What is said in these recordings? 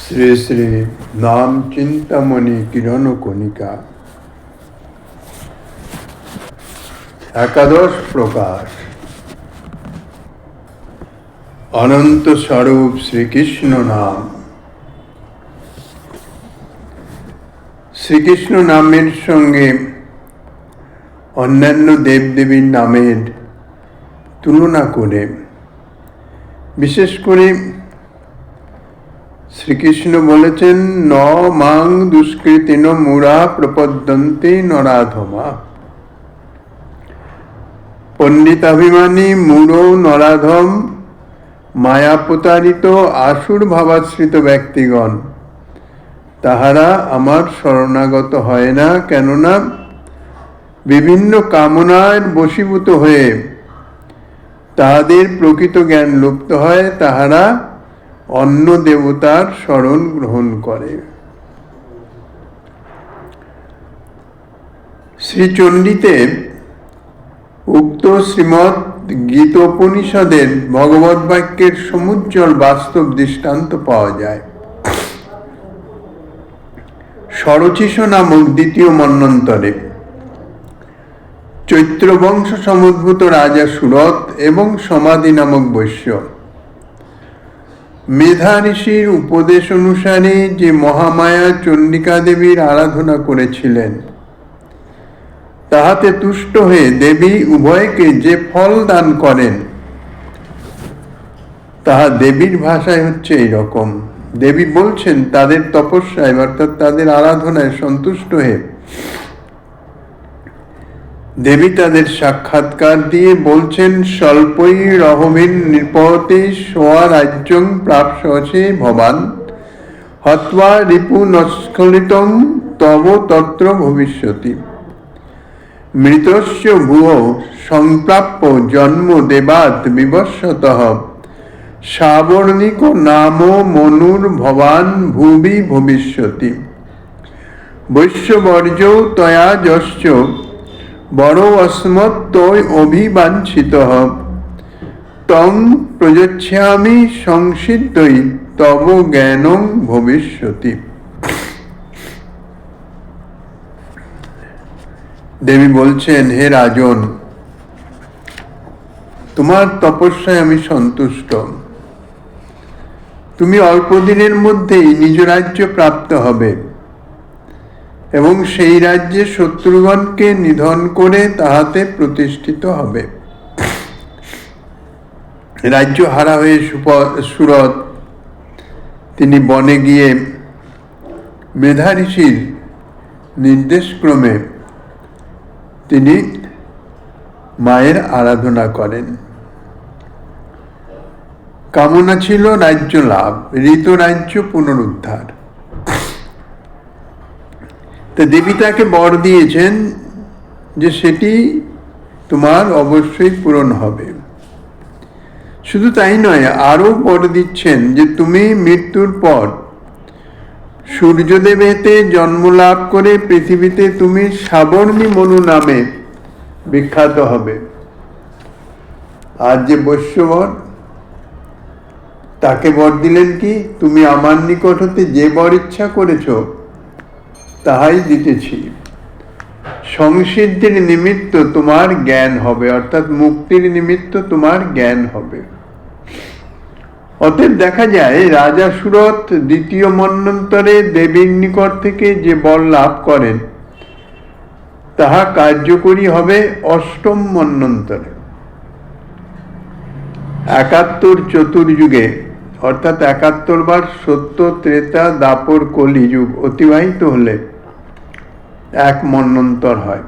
শ্রী শ্রী নাম চিন্তামণি কিরণ কণিকা একাদশ প্রকাশ। অনন্ত স্বরূপ শ্রীকৃষ্ণ নাম। শ্রীকৃষ্ণ নামের সঙ্গে অন্যান্য দেবদেবীর নামের তুলনা করে, বিশেষ করে শ্রীকৃষ্ণ বলেছেন, ন মাং দুষ্কৃতিন মুরা প্রপদ্যন্তে নরাধমা। পণ্ডিতাভিমানী মূঢ় নরাধম মায়াপ্রতারিত আসুর ভাবাশ্রিত ব্যক্তিগণ তাহারা আমার শরণাগত হয় না, কেননা বিভিন্ন কামনার বশীভূত হয়ে তাহাদের প্রকৃত জ্ঞান লুপ্ত হয়, তাহারা অন্য দেবতার শরণ গ্রহণ করে। শ্রীচণ্ডীতে উক্ত শ্রীমৎ গীতোপনিষদের ভগবৎ বাক্যের সমুজ্জ্বল বাস্তব দৃষ্টান্ত পাওয়া যায়। ষড়চিষ নামক দ্বিতীয় মন্বন্তরে চৈত্রবংশ সমুদ্ভূত রাজা সুরত এবং সমাধি নামক বৈশ্য মেধা ঋষির উপদেশ অনুসারে যে মহামায়া চণ্ডিকা দেবীর আরাধনা করেছিলেন, তাহাতে তুষ্ট হয়ে দেবী উভয়কে যে ফল দান করেন, তাহা দেবীর ভাষায় হচ্ছে এইরকম। দেবী বলছেন তাদের তপস্যায় অর্থাৎ তাদের আরাধনায় সন্তুষ্ট হয়ে দেবী তাদের সাক্ষাৎকার দিয়ে বলছেন, স্বল্পই রহমিন নৃপতে সোয়া রাজ্যং প্রাপ্সে ভবান হত্বা রিপু নস্খলিতং তব তত্র ভবিষ্যতি মৃতস্য ভুয়ো সম্প্রাপ্য জন্ম দেবাৎ বিবস্বতঃ সাবর্ণিক নাম মনুর ভবান ভুবি ভবিষ্যতি বৈশ্যবর্জ তয়া যশ্চ বড় অস্মৎ তৈ অভিবাঞ্ছিত তং প্রযচ্ছামি সংসিদ্ধই তব জ্ঞানং ভবিষ্যতি। দেবী বলছেন, হে রাজন, তোমার তপস্যায় আমি সন্তুষ্ট। তুমি অল্প দিনের মধ্যেই নিজ রাজ্য প্রাপ্ত হবে এবং সেই রাজ্যে শত্রুগণকে নিধন করে তাহাতে প্রতিষ্ঠিত হবে। রাজ্য হারা হয়ে সুরত তিনি বনে গিয়ে মেধা ঋষির নির্দেশক্রমে তিনি মায়ের আরাধনা করেন। কামনা ছিল রাজ্য লাভ, ঋত রাজ্য পুনরুদ্ধার। তা দেবী তাকে বর দিয়েছেন যে সেটি তোমার অবশ্যই পূরণ হবে। শুধু তাই নয়, আরো বর দিচ্ছেন যে তুমি মৃত্যুর পর সূর্যদেবেতে জন্ম লাভ করে পৃথিবীতে তুমি সাবর্ণী মনু নামে বিখ্যাত হবে। আর যে বৈশ্যবর, তাকে বর দিলেন কি, তুমি আমার নিকট হতে যে বর ইচ্ছা করেছ তাহাই দিতেছি। সংসিদ্ধির নিমিত্ত তোমার জ্ঞান হবে, অর্থাৎ মুক্তির নিমিত্ত তোমার জ্ঞান হবে। অতএব দেখা যায় রাজা সুরত দ্বিতীয় মন্বন্তরে দেবীর নিকট থেকে যে বর লাভ করেন তাহা কার্যকরী হবে অষ্টম মন্বন্তরে। ৭১ চতুর্যুগে অর্থাৎ ৭১ বার সত্য, ত্রেতা, দাপর, কলি যুগ অতিবাহিত হলে এক মন্বন্তর হয়।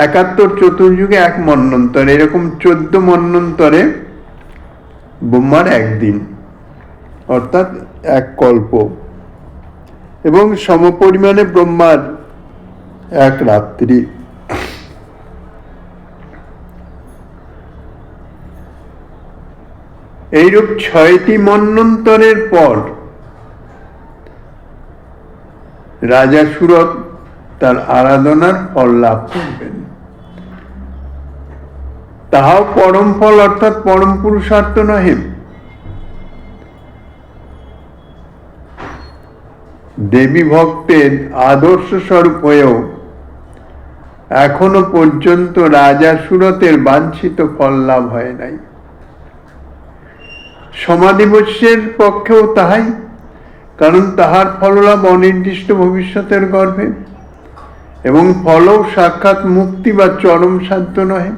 ৭১ চতুর্যুগে এক মন্বন্তর, এরকম ১৪ মন্বন্তরে ব্রহ্মার একদিন অর্থাৎ এক কল্প, এবং সমপরিমাণে ব্রহ্মার এক রাত্রি। এইরূপ ৬টি মন্বন্তরের পর রাজা সুরত তার আরাধনার ফল লাভ করবেন। তাহাও পরম ফল অর্থাৎ পরম পুরুষার্থ নহে। দেবী ভক্তের আদর্শ স্বরূপ হয়েও এখনো পর্যন্ত রাজা সুরতের বাঞ্ছিত ফল লাভ হয় নাই। সমাধিবশ্যের পক্ষেও তাহাই, কারণ তাহার ফললাভ অনির্দিষ্ট ভবিষ্যতের গর্ভে, এবং ফলও সাক্ষাৎ মুক্তি বা চরম সাধ্য নহে।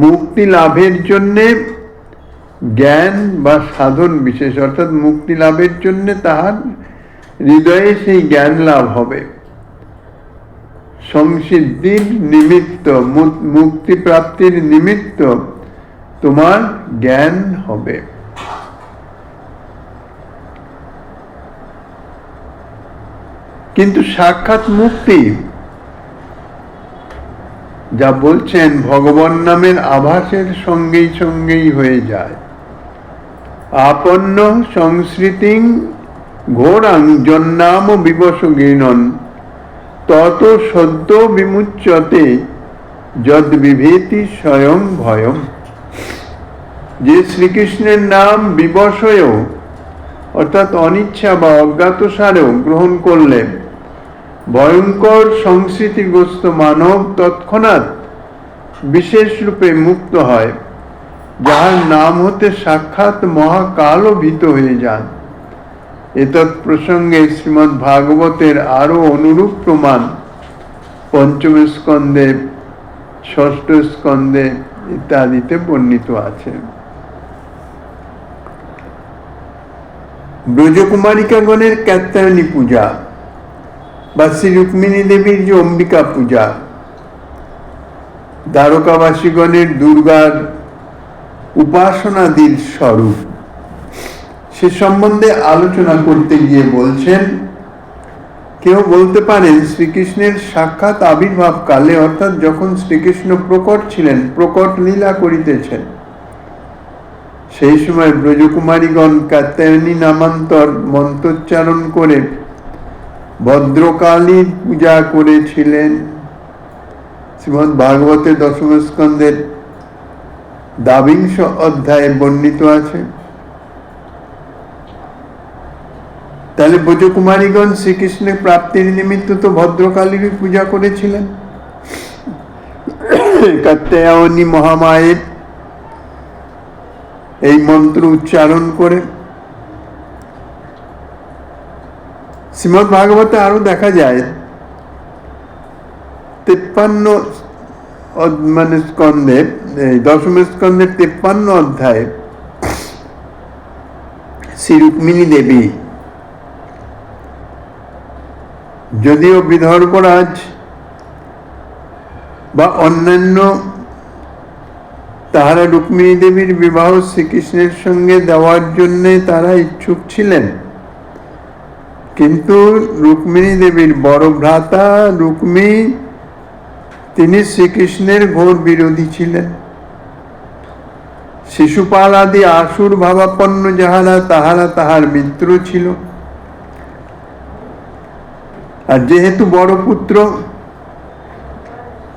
মুক্তি লাভের জন্যে জ্ঞান বা সাধন বিশেষ, অর্থাৎ মুক্তি লাভের জন্যে তাহার হৃদয়ে সেই জ্ঞান লাভ হবে। সংসিদ্ধির নিমিত্ত, মুক্তি প্রাপ্তির নিমিত্ত তোমার জ্ঞান হবে। কিন্তু সাক্ষাৎ মুক্তি যা বলছেন ভগবান নামের আভাসের সঙ্গেই সঙ্গেই হয়ে যায়। আপন্ন সংস্কৃতিং ঘোরাং জন্নাম বিবশ গৃণন তত সদ্য বিমুচ্যতে যদ বিভেতি স্বয়ং ভয়ম। যে শ্রীকৃষ্ণের নাম বিবশয়েও, অর্থাৎ অনিচ্ছা বা অজ্ঞাতসারেও গ্রহণ করলে ভয়ঙ্কর সংস্কৃতিগ্রস্ত মানব তৎক্ষণাৎ বিশেষ রূপে মুক্ত হয়, যাহার নাম হতে সাক্ষাৎ মহাকালও ভীত হয়ে যান। এতৎ প্রসঙ্গে শ্রীমদ্ ভাগবতের আরো অনুরূপ প্রমাণ পঞ্চম স্কন্ধে, ষষ্ঠ স্কন্ধে ইত্যাদিতে বর্ণিত আছে। ব্রজকুমারিকাগণের কাত্যায়নী পূজা বা শ্রী রুক্মিণী দেবীর যে অম্বিকা পূজা, দ্বারকাবাসীগণের দুর্গার উপাসনাদির স্বরূপ, সে সম্বন্ধে আলোচনা করতে গিয়ে বলছেন, কেউ বলতে পারেন শ্রীকৃষ্ণের সাক্ষাৎ আবির্ভাব কালে, অর্থাৎ যখন শ্রীকৃষ্ণ প্রকট ছিলেন, প্রকট লীলা করিতেছেন, সেই সময় ব্রজকুমারীগণ কাত্যায়নী নামান্তর মন্ত্রোচ্চারণ করে ভদ্রকালীর পূজা করেছিলেন। শ্রীমদ্ ভাগবতের দশম স্কন্ধের দ্বাবিংশ অধ্যায়ে বর্ণিত আছে। তাহলে ব্রজকুমারীগণ শ্রীকৃষ্ণের প্রাপ্তির নিমিত্ত তো ভদ্রকালীর পূজা করেছিলেন। কাত্যায়নী মহামায়ের এই মন্ত্র উচ্চারণ করে। শ্রীমদ্ ভাগবতে আরো দেখা যায় 53 স্কন্ধে, দশম স্কন্ধের 53 অধ্যায়ে শ্রী রুক্মিণী দেবী, যদিও বিদর্ভরাজ বা অন্যান্য তাহারা রুক্মিণী দেবীর বিবাহ শ্রীকৃষ্ণের সঙ্গে দেওয়ার জন্য তারা ইচ্ছুক ছিলেন, কিন্তু রুক্মিণী দেবীর বড় ভ্রাতা রুক্মী, তিনি শ্রীকৃষ্ণের ঘোর বিরোধী ছিলেন। শিশুপাল আদি আসুর ভাবাপন্ন যাহারা, তাহারা তাহার মিত্র ছিল। আর যেহেতু বড় পুত্র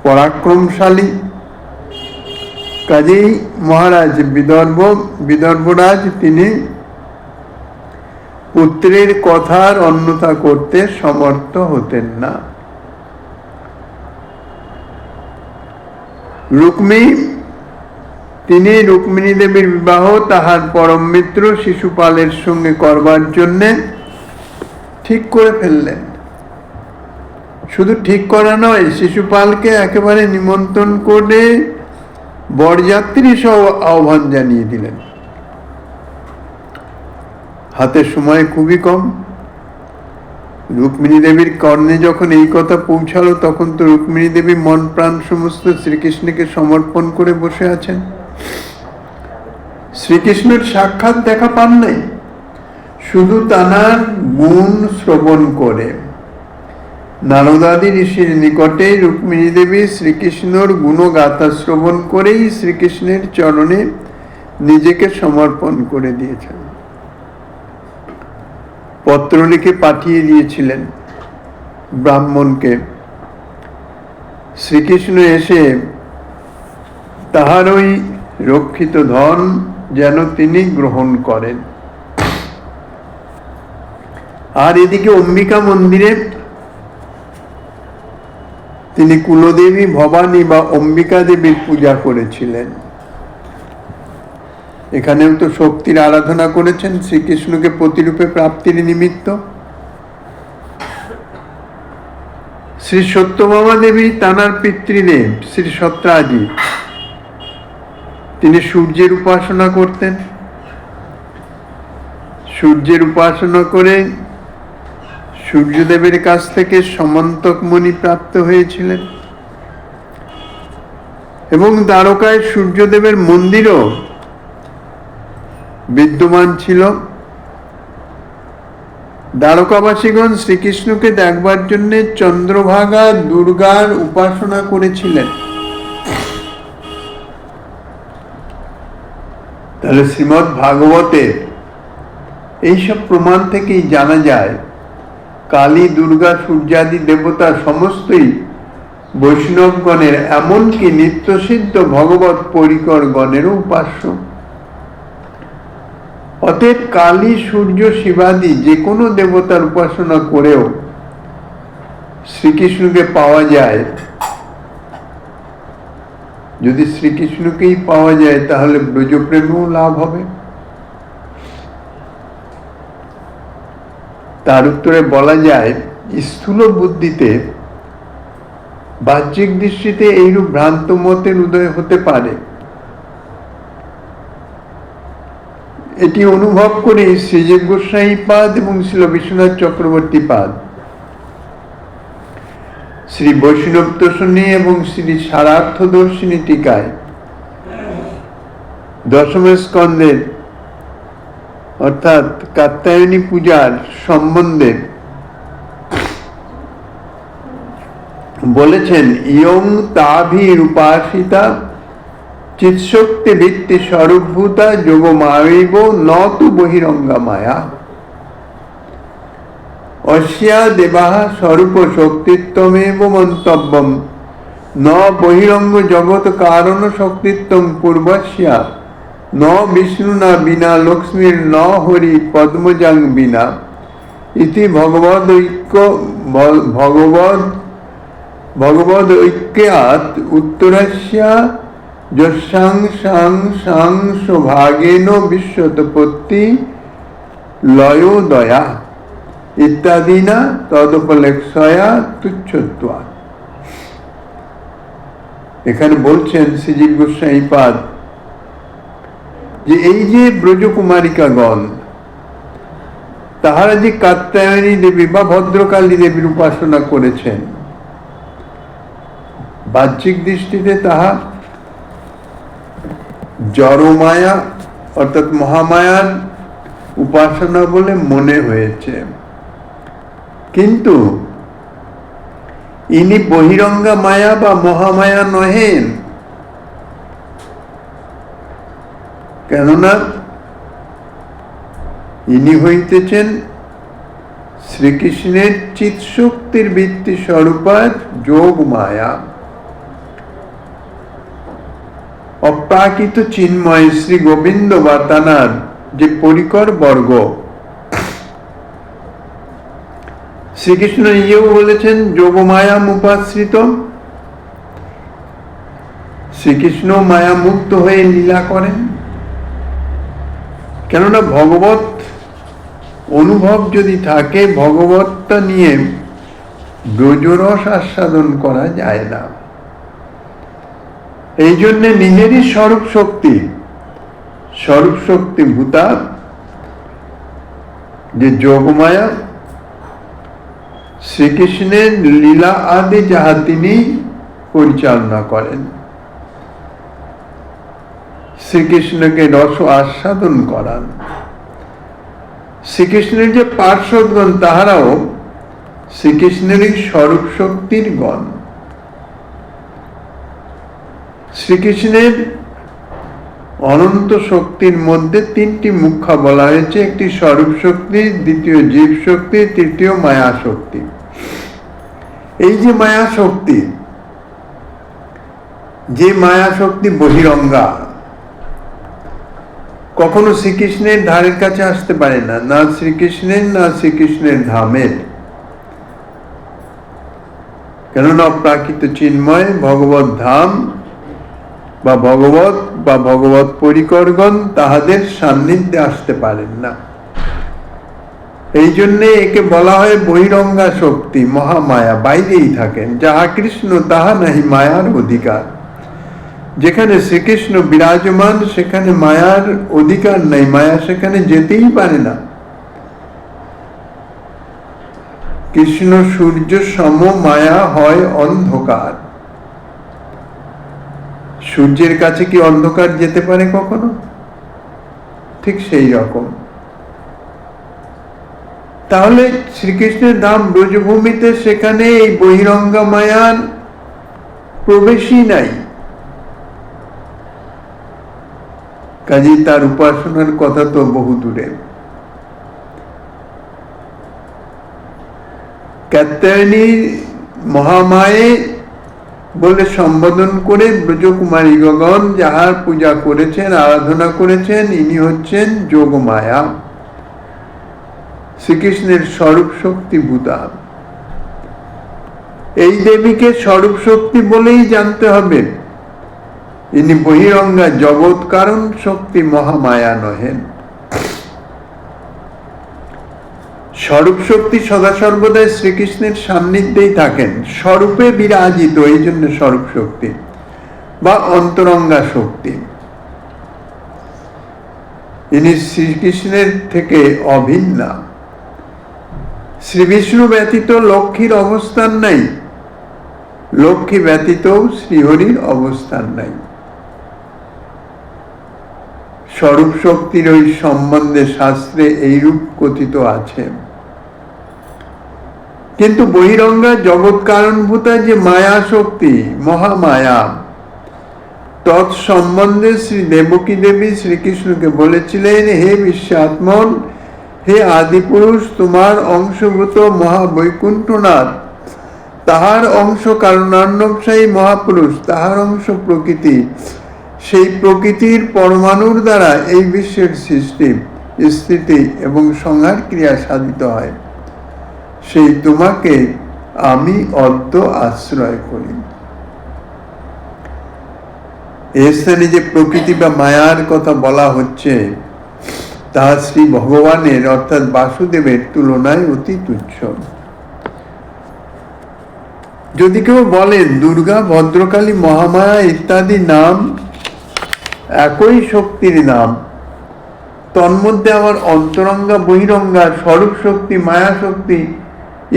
পরাক্রমশালী, কাজেই মহারাজ বিদর্ভরাজ তিনি পুত্রের কথার অন্যথা করতে সমর্থ হতেন না। তিনি রুক্মিণী দেবীর বিবাহ তাহার পরম মিত্র শিশুপালের সঙ্গে করবার জন্যে ঠিক করে ফেললেন। শুধু ঠিক করা নয়, শিশুপালকে একেবারে নিমন্ত্রণ করে বরযাত্রী সহ আহ্বান জানিয়ে দিলেন। হাতে সময় খুবই কম। রুক্মিণী দেবীর কর্ণে যখন এই কথা পৌঁছালো, তখন তো রুক্মিণী দেবী মন প্রাণ সমস্ত শ্রীকৃষ্ণকে সমর্পণ করে বসে আছেন। শ্রীকৃষ্ণের সাক্ষাৎ দেখা পান নাই, শুধু তাঁর গুণ শ্রবণ করে। নারদাদি ঋষির নিকটে রুক্মিণী দেবী শ্রীকৃষ্ণর গুণগাথা শ্রবণ করেই শ্রীকৃষ্ণের চরণে নিজেকে সমর্পণ করে দিয়েছেন। পত্র লিখে পাঠিয়ে দিয়েছিলেন ব্রাহ্মণকে, শ্রীকৃষ্ণ এসে তাহার ওই রক্ষিত ধন যেন তিনি গ্রহণ করেন। আর এদিকে অম্বিকা মন্দিরে তিনি কুলদেবী ভবানী বা অম্বিকা দেবীর পূজা করেছিলেন। এখানেও তো শক্তির আরাধনা করেছেন শ্রীকৃষ্ণকে প্রতিরূপে প্রাপ্তির নিমিত্ত। শ্রী সত্যভামা দেবী তানার পিতৃদেব শ্রী সত্রাজি, তিনি সূর্যের উপাসনা করতেন। সূর্যের উপাসনা করে সূর্যদেবের কাছ থেকে সমন্তক মণি প্রাপ্ত হয়েছিলেন এবং দ্বারকায় সূর্যদেবের মন্দিরও বিদ্যমান ছিল। দ্বারকাবাসীগণ শ্রীকৃষ্ণকে দেখবার জন্য চন্দ্রভাগা দুর্গার উপাসনা করেছিলেন। তাহলে শ্রীমদ্ ভাগবতে এইসব প্রমাণ থেকেই জানা যায় কালী, দুর্গা, সূর্যাদি দেবতা সমস্তই বৈষ্ণবগণের, এমনকি নিত্যসিদ্ধ ভগবত পরিকর গণেরও উপাস্য। অতএব কালী, সূর্য, শিবাদি যে কোনো দেবতার উপাসনা করেও শ্রীকৃষ্ণকে পাওয়া যায়। যদি শ্রীকৃষ্ণকেই পাওয়া যায় তাহলে ব্রজপ্রেমেও লাভ হবে। তার উত্তরে বলা যায়, স্থূল বুদ্ধিতে বাহ্যিক দৃষ্টিতে এইরূপ ভ্রান্ত মতের উদয় হতে পারে। এটি অনুভব করে শ্রীজীব গোস্বামী পাদ এবং শ্রীল বিশ্বনাথ চক্রবর্তী পাদ শ্রী বৈষ্ণব তোষণী এবং শ্রী সারার্থদর্শিনী টিকায় দশম স্কন্ধের অর্থাৎ কাত্যায়নী পূজার সম্বন্ধে বলেছেন, ইয়ং তাভির উপাসিতা চিৎশক্তি ভিত্তি স্বরূপভূতা যোগমায়ৈব নত বহিরঙ্গা মায়া অস্যা দেবাঃ স্বরূপ শক্তিত্বমেব মন্তব্যম ন বহিরঙ্গ জগৎ কারণ শক্তিত্বং পূর্বস্যা ন বিষ্ণুনা বিনা লক্ষ্মীর ন হরি পদ্মজাং বিনা ইতি ভগবদ ঐক্যাৎ উত্তরস্যা যস্যাং সাং সাং সৌভাগেন বিশ্বতপত্তি লয়োদয়া ইত্যাদি না তদুপলক্ষয়া তুচ্ছত্বা। এখানে বলছেন শ্রীজীব গোস্বামী পাদ যে এই যে ব্রজকুমারিকাগণ তাহারা যে কাত্যায়নী দেবী বা ভদ্রকালী দেবীর উপাসনা করেছেন, বাহ্যিক দৃষ্টিতে তাহা জড়মায়া অর্থাৎ মহামায়ার উপাসনা বলে মনে হয়েছে, কিন্তু ইনি বহিরঙ্গা মায়া বা মহামায়া নহেন। কেননা ইনি হইতেছেন শ্রীকৃষ্ণের চিৎশক্তির ভিত্তি স্বরূপার যোগ মায়া, অপ্রাকৃত চিন্ময় শ্রী গোবিন্দ বা তানার যে পরিকর বর্গ। শ্রীকৃষ্ণ নিজেও বলেছেন যোগমায়া মুপাশ্রিত। শ্রীকৃষ্ণ মায়া মুক্ত হয়ে লীলা করেন, কেননা ভগবত অনুভব যদি থাকে, ভগবতটা নিয়ে ব্রজরস আস্বাদন করা যায় না। এই জন্য নিজেরই স্বরূপ শক্তি ভূতা যে যোগমায়া, শ্রীকৃষ্ণের লীলা আদি যাহা তিনি পরিচালনা করেন, শ্রীকৃষ্ণকে রস আস্বাদন করান। শ্রীকৃষ্ণের যে পার্শ্বদগণ তাহারাও শ্রীকৃষ্ণেরই স্বরূপ শক্তির গণ। শ্রীকৃষ্ণের অনন্ত শক্তির মধ্যে তিনটি মুখ্য বলা হয়েছে, একটি স্বরূপ শক্তি, দ্বিতীয় জীব শক্তি, তৃতীয় মায়া শক্তি। এই যে মায়া শক্তি বহিরঙ্গা, কখনো শ্রীকৃষ্ণের ধারের কাছে আসতে পারে না, না শ্রীকৃষ্ণের না শ্রীকৃষ্ণের ধামের। কেননা প্রাকৃত চিন্ময় ভগবত ধাম বা ভগবত পরিকরগণ তাহাদের সান্নিধ্যে আসতে পারেন না। এই জন্যে একে বলা হয় বহিরঙ্গা শক্তি, মহামায়া, বাইরেই থাকেন। যাহা কৃষ্ণ তাহা নাহি মায়ার অধিকার। যেখানে শ্রীকৃষ্ণ বিরাজমান সেখানে মায়ার অধিকার নাই, মায়া সেখানে যেতেই পারে না। কৃষ্ণ সূর্য সম, মায়া হয় অন্ধকার। সূর্যের কাছে কি অন্ধকার যেতে পারে কখনো? ঠিক সেই রকম। তাহলে শ্রীকৃষ্ণের ধাম ব্রজভূমিতে, সেখানে এই বহিরঙ্গা মায়ার প্রবেশই নাই। কাজেই তার উপাসনার কথা তো বহু দূরে। কাত্যায়নী মহামায়ে বলে সম্বোধন করে ব্রজকুমারীগণ যাহার পূজা করেছেন, আরাধনা করেছেন, ইনি হচ্ছেন যোগমায়া, শ্রীকৃষ্ণের স্বরূপ শক্তি ভূতা। এই দেবীকে স্বরূপ শক্তি বলেই জানতে হবে। ইনি বহিরঙ্গা জগৎ কারণ শক্তি, মহামায়া নহেন। স্বরূপ শক্তি সদা সর্বদাই শ্রীকৃষ্ণের সান্নিধ্যেই থাকেন, স্বরূপে বিরাজিত, এই জন্য স্বরূপ শক্তি বা অন্তরঙ্গা শক্তি। ইনি শ্রীকৃষ্ণের থেকে অভিন্না। শ্রী বিষ্ণু ব্যতীত লক্ষ্মীর অবস্থান নাই, লক্ষ্মী ব্যতীত শ্রীহরির অবস্থান নাই। স্বরূপ শক্তির ওই সম্বন্ধে শাস্ত্রে এইরূপ কথিত আছে। কিন্তু বহিরঙ্গা জগৎ কারণভূতা যে মায়া শক্তি, মহামায়া, তৎসম্বন্ধে শ্রী দেবকী দেবী শ্রীকৃষ্ণকে বলেছিলেন, হে বিশ্বাত্মন, হে আদিপুরুষ, তোমার অংশভূত মহাবৈকুণ্ঠনাথ, তাহার অংশ কারণার্ণবসায়ী মহাপুরুষ, তাহার অংশ প্রকৃতি। সেই প্রকৃতির পরমাণুর দ্বারা এই বিশ্বের সৃষ্টি, স্থিতি এবং সংহার ক্রিয়া সাধিত হয়। সেই তোমাকে আমি অদ্য আশ্রয় করি। এ স্থানে যে প্রকৃতি বা মায়ার কথা বলা হচ্ছে, তাহা শ্রী ভগবানের অর্থাৎ বাসুদেবের তুলনায় অতি তুচ্ছ। যদি কেউ বলেন দুর্গা, ভদ্রকালী, মহামায়া ইত্যাদি নাম একই শক্তির নাম, তন্মধ্যে আমার অন্তরঙ্গা, বহিরঙ্গা, স্বরূপ শক্তি, মায়া শক্তি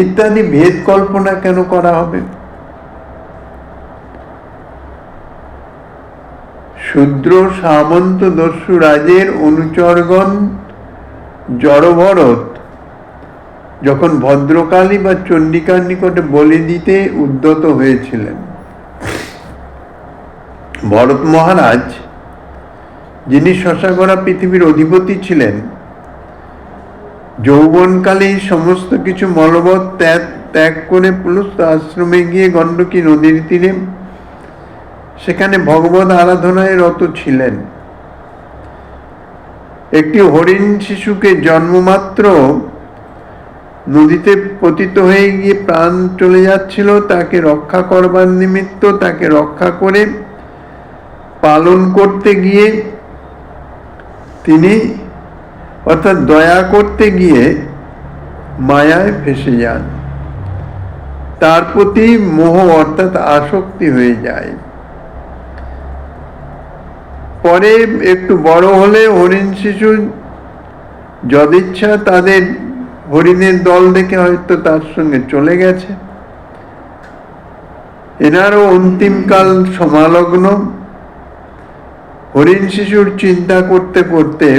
ইত্যাদি ভেদ কল্পনা কেন করা হবে? শূদ্র সামন্ত দস্যু রাজের অনুচরগণ জড়ভরত যখন ভদ্রকালী বা চণ্ডিকার নিকটে বলি দিতে উদ্যত হয়েছিলেন, ভরত মহারাজ, যিনি শশাগড়া পৃথিবীর অধিপতি ছিলেন, যৌবনকালে সমস্ত কিছু মলবৎ ত্যাগ করে পুলস্ত আশ্রমে গিয়ে গণ্ডকী নদীর তীরে সেখানে ভগবত আরাধনায় রত ছিলেন। একটি হরিণ শিশুকে জন্মমাত্র নদীতে পতিত হয়ে গিয়ে প্রাণ চলে যাচ্ছিল, তাকে রক্ষা করবার নিমিত্ত তাকে রক্ষা করে পালন করতে গিয়ে তিনি অর্থাৎ দয়া করতে গিয়ে মায়ায় ফেসে যান, তার প্রতি মোহ অর্থাৎ আসক্তি হয়ে যায়। পরে একটু বড় হলে হরিণ শিশু যদিচ্ছা তাদের হরিণের দল দেখে হয়তো তার সঙ্গে চলে গেছে। এনারও অন্তিমকাল সমালগ্ন। হরিণ শিশুর চিন্তা করতে করতে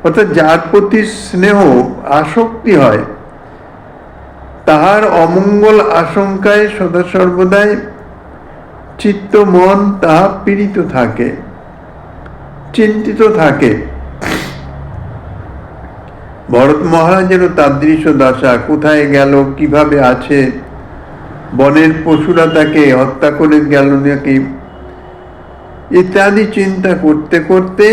অর্থাৎ যার প্রতি স্নেহ আসক্তি হয়, তাহার অমঙ্গল আশঙ্কায় সদা সর্বদাই চিত্ত মন তাহা পীড়িত থাকে, চিন্তিত থাকে। ভরত মহারাজেরও তাদৃশ দশা। কোথায় গেল, কিভাবে আছে, বনের পশুরা তাকে হত্যা করে গেল নাকি ইত্যাদি চিন্তা করতে করতে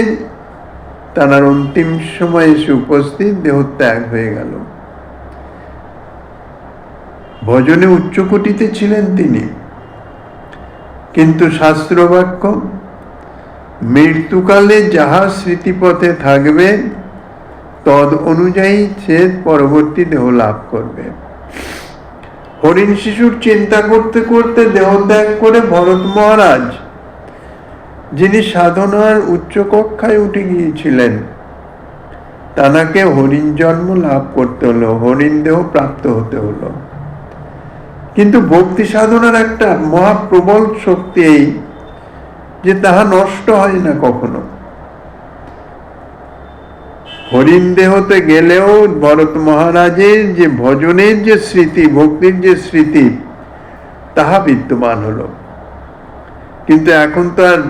তার অন্তিম সময়ে এসে উপস্থিত, দেহ ত্যাগ হয়ে গেল। ভজনে উচ্চকোটিতে ছিলেন তিনি, কিন্তু শাস্ত্রবাক্য মৃত্যুকালে যাহা স্মৃতিপথে থাকবে তদ অনুযায়ী সে পরবর্তী দেহ লাভ করবে। হরিণ শিশুর চিন্তা করতে করতে দেহ ত্যাগ করে ভরত মহারাজ, যিনি সাধনার উচ্চ কক্ষায় উঠে গিয়েছিলেন, তাকে হরিণ জন্ম লাভ করতে হলো, হরিণ দেহ প্রাপ্ত হতে হলো। কিন্তু ভক্তি সাধনার একটা মহাপ্রবল শক্তি এই যে তাহা নষ্ট হয় না কখনো। হরিণ দেহতে গেলেও ভরত মহারাজের যে ভজনের যে স্মৃতি, ভক্তির যে স্মৃতি, তাহা বিদ্যমান হলো। কিন্তু এখন তো আর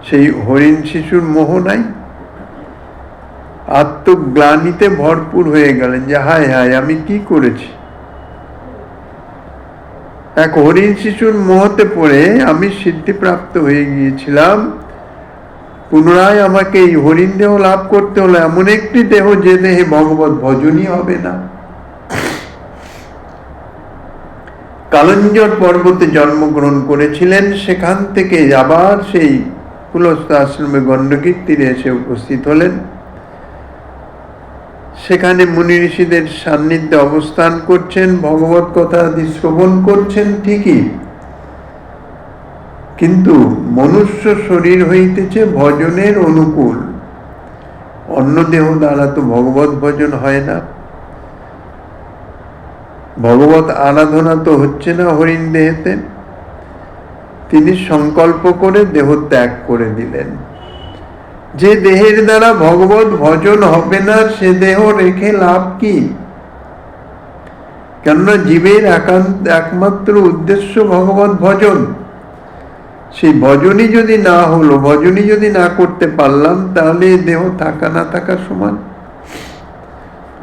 সেই হরিণ শিশুর মোহ নাই। আত্মগ্লানিতে ভরপুর হয়ে গেলেন যে হায় হায়, আমি কি করেছি। এক হরিণ শিশুর মোহতে পড়ে আমি সিদ্ধিপ্রাপ্ত হয়ে গিয়েছিলাম, পুনরায় আমাকে এই হরিণ দেহ লাভ করতে হলো, এমন একটি দেহ যে দেহে ভগবত ভজনই হবে না। কালঞ্জর পর্বতে জন্মগ্রহণ করেছিলেন, সেখান থেকে আবার সেই কুলস্থ আশ্রমে গণ্ডকীর তীরে এসে উপস্থিত হলেন। সেখানে মুনি ঋষিদের সান্নিধ্যে অবস্থান করছেন, ভগবত কথা আদি শ্রবণ করছেন ঠিকই, কিন্তু মনুষ্য শরীর হইতেছে ভজনের অনুকূল। অন্য দেহ দ্বারা তো ভগবত ভজন হয় না, ভগবত আরাধনা তো হচ্ছে না হরিণ দেহেতে। তিনি সংকল্প করে দেহ ত্যাগ করে দিলেন। যে দেহের দ্বারা ভগবত ভজন হবে না, সে দেহ রেখে লাভ কি? কেননা জীবের একমাত্র উদ্দেশ্য ভগবত ভজন। সেই ভজনই যদি না হলো, ভজনই যদি না করতে পারলাম, তাহলে দেহ থাকা না থাকা সমান।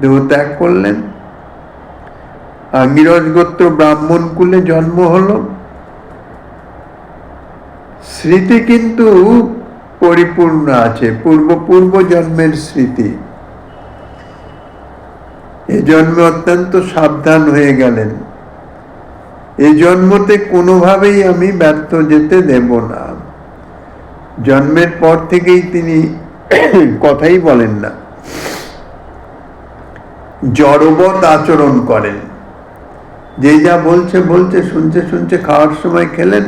দেহ ত্যাগ করলেন। আঙ্গিরস গোত্র ব্রাহ্মণ কুলে জন্ম হলো। স্মৃতি কিন্তু পরিপূর্ণ আছে, পূর্ব জন্মের স্মৃতি। এই জন্মে অত্যন্ত সাবধান হয়ে গেলেন, এই জন্মতে কোনোভাবেই আমি ব্যর্থ যেতে দেব না। জন্মের পর থেকেই তিনি কথাই বলেন না, জড়বৎ আচরণ করেন। যে যা বলছে বলছে, শুনছে শুনছে, খাওয়ার সময় খেলেন,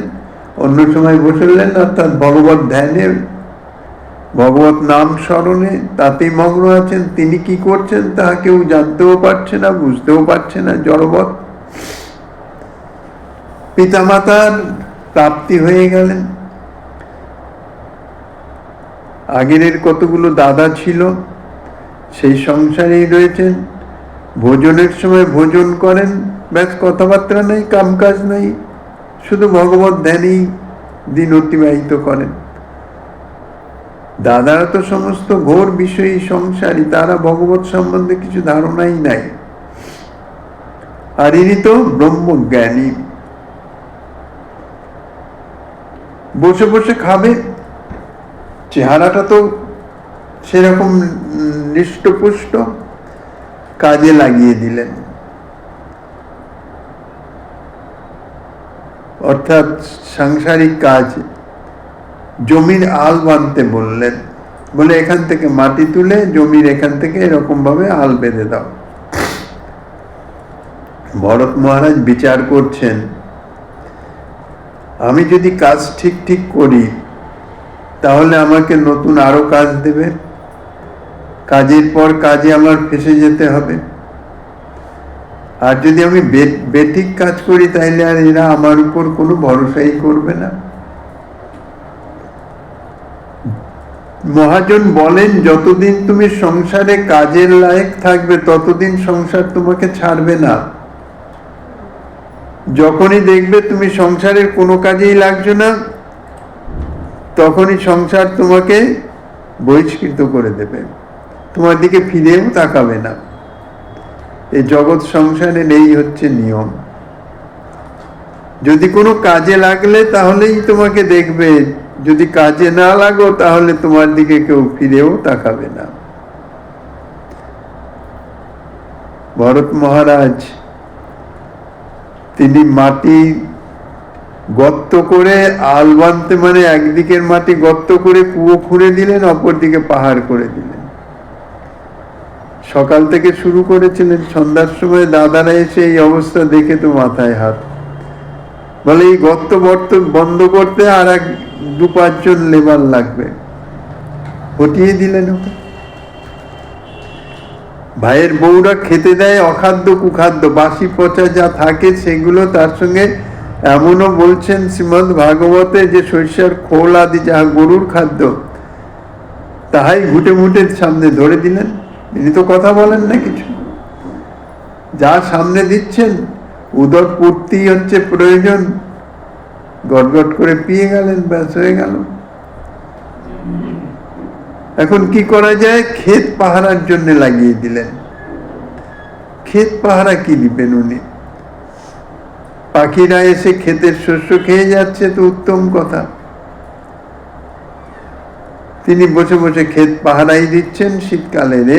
অন্য সময় বসলেন, অর্থাৎ ভগবত ধ্যানে, ভগবত নাম স্মরণে, তাতেই মগ্ন আছেন। তিনি কি করছেন তাহা কেউ জানতেও পারছে না, বুঝতেও পারছে না। জড়বৎ। পিতামাতার প্রাপ্তি হয়ে গেলেন। আগের কতগুলো দাদা ছিল, সেই সংসারেই রয়েছেন। ভোজনের সময় ভোজন করেন, ব্যাস, কথাবার্তা নেই, কামকাজ নেই, শুধু ভগবত ধ্যানেই দিন অতিবাহিত করেন। দাদারা তো সমস্ত ঘোর বিষয়ী সংসারী, তারা ভগবত সম্বন্ধে কিছু ধারণাই নাই। আর ইনি তো ব্রহ্মজ্ঞানী। বসে বসে খাবে, চেহারাটা তো সেরকম হৃষ্টপুষ্ট, কাজে লাগিয়ে দিলেন। অর্থাৎ সাংসারিক কাজ, জমির আল বাঁধতে বললেন, বলে এখান থেকে মাটি তুলে জমির এখান থেকে এরকম ভাবে আল বেঁধে দাও। ভরত মহারাজ বিচার করছেন, আমি যদি কাজ ঠিক ঠিক করি তাহলে আমাকে নতুন আরো কাজ দেবে, কাজের পর কাজে আমার ফেসে যেতে হবে। আর যদি আমি বেঠিক কাজ করি তাহলে আর এরা আমার উপর কোনো ভরসাই করবে না। মহাজন বলেন, যতদিন তুমি সংসারে কাজের লায়ক থাকবে ততদিন সংসার তোমাকে ছাড়বে না। যখনই দেখবে তুমি সংসারের কোনো কাজেই লাগছো না, তখনই সংসার তোমাকে বহিষ্কৃত করে দেবে, তোমার দিকে ফিরেও তাকাবে না। এই জগৎ সংসারের এই হচ্ছে নিয়ম। যদি কোনো কাজে লাগলে তাহলেই তোমাকে দেখবে, যদি কাজে না লাগো তাহলে তোমার দিকে কেউ ফিরেও তাকাবে না। ভরত মহারাজ তিনি মাটি গর্ত করে আল বানতে, মানে একদিকের মাটি গর্ত করে কুয়ো খুঁড়ে দিলেন, অপরদিকে পাহাড় করে দিলেন। সকাল থেকে শুরু করেছিলেন, সন্ধ্যার সময় দাদারা এসে এই অবস্থা দেখে তো মাথায় হাত, বলে এই গর্ত বন্ধ করতে আর 2-5 জন লেবার লাগবে, হটিয়ে দিলেন ওকে। ভাইয়ের বউরা খেতে দেয় অখাদ্য কুখাদ্য, বাসি পচা যা থাকে সেগুলো, তার সঙ্গে এমনও বলছেন শ্রীমদ্ ভাগবতে যে সরিষার খোল আদি যাহা গরুর খাদ্য তাহাই ঘুটে মুটে সামনে ধরে দিলেন। তিনি তো কথা বলেন না কিছু, যা সামনে দিচ্ছেন উদর পূর্তি হচ্ছে প্রয়োজন, গটগট করে পিয়ে গেলেন, ব্যাস হয়ে গেল। এখন কি করা যায়? ক্ষেত পাহারার জন্য লাগিয়ে দিলেন। ক্ষেত পাহারা কি দিবেন উনি? পাখিরা এসে ক্ষেতের শস্য খেয়ে যাচ্ছে তো উত্তম কথা, তিনি বসে বসে ক্ষেত পাহারাই দিচ্ছেন। শীতকালে রে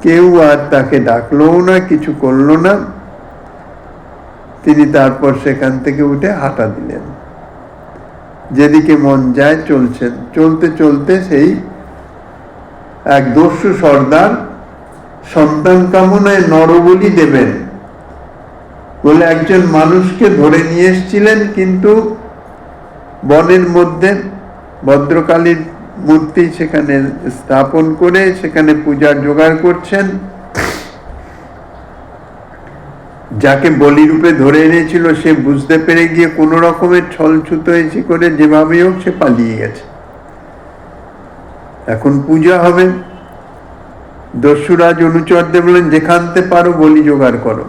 কেউ আর তাকে ডাকলো না, কিছু করলো না। তিনি তারপর সেখান থেকে উঠে হাঁটা দিলেন, যেদিকে মন যায় চলছেন। চলতে চলতে সেই এক দস্যু সর্দার সন্তান কামনায় নরবলি দেবেন বলে একজন মানুষকে ধরে নিয়ে এসেছিলেন, কিন্তু বনের মধ্যে ভদ্রকালীর মূর্তি সেখানে স্থাপন করে সেখানে পূজার জোগাড় করছেন। যাকে বলি রূপে ধরে এনেছিল সে বুঝতে পেরে গিয়ে কোন রকমের ছলছুতো এসে করে যেভাবেই হোক সে পালিয়ে গেছে। এখন পূজা হবে, দস্যুরাজ অনুচরদের বলেন যেখানতে পারো বলি জোগাড় করো।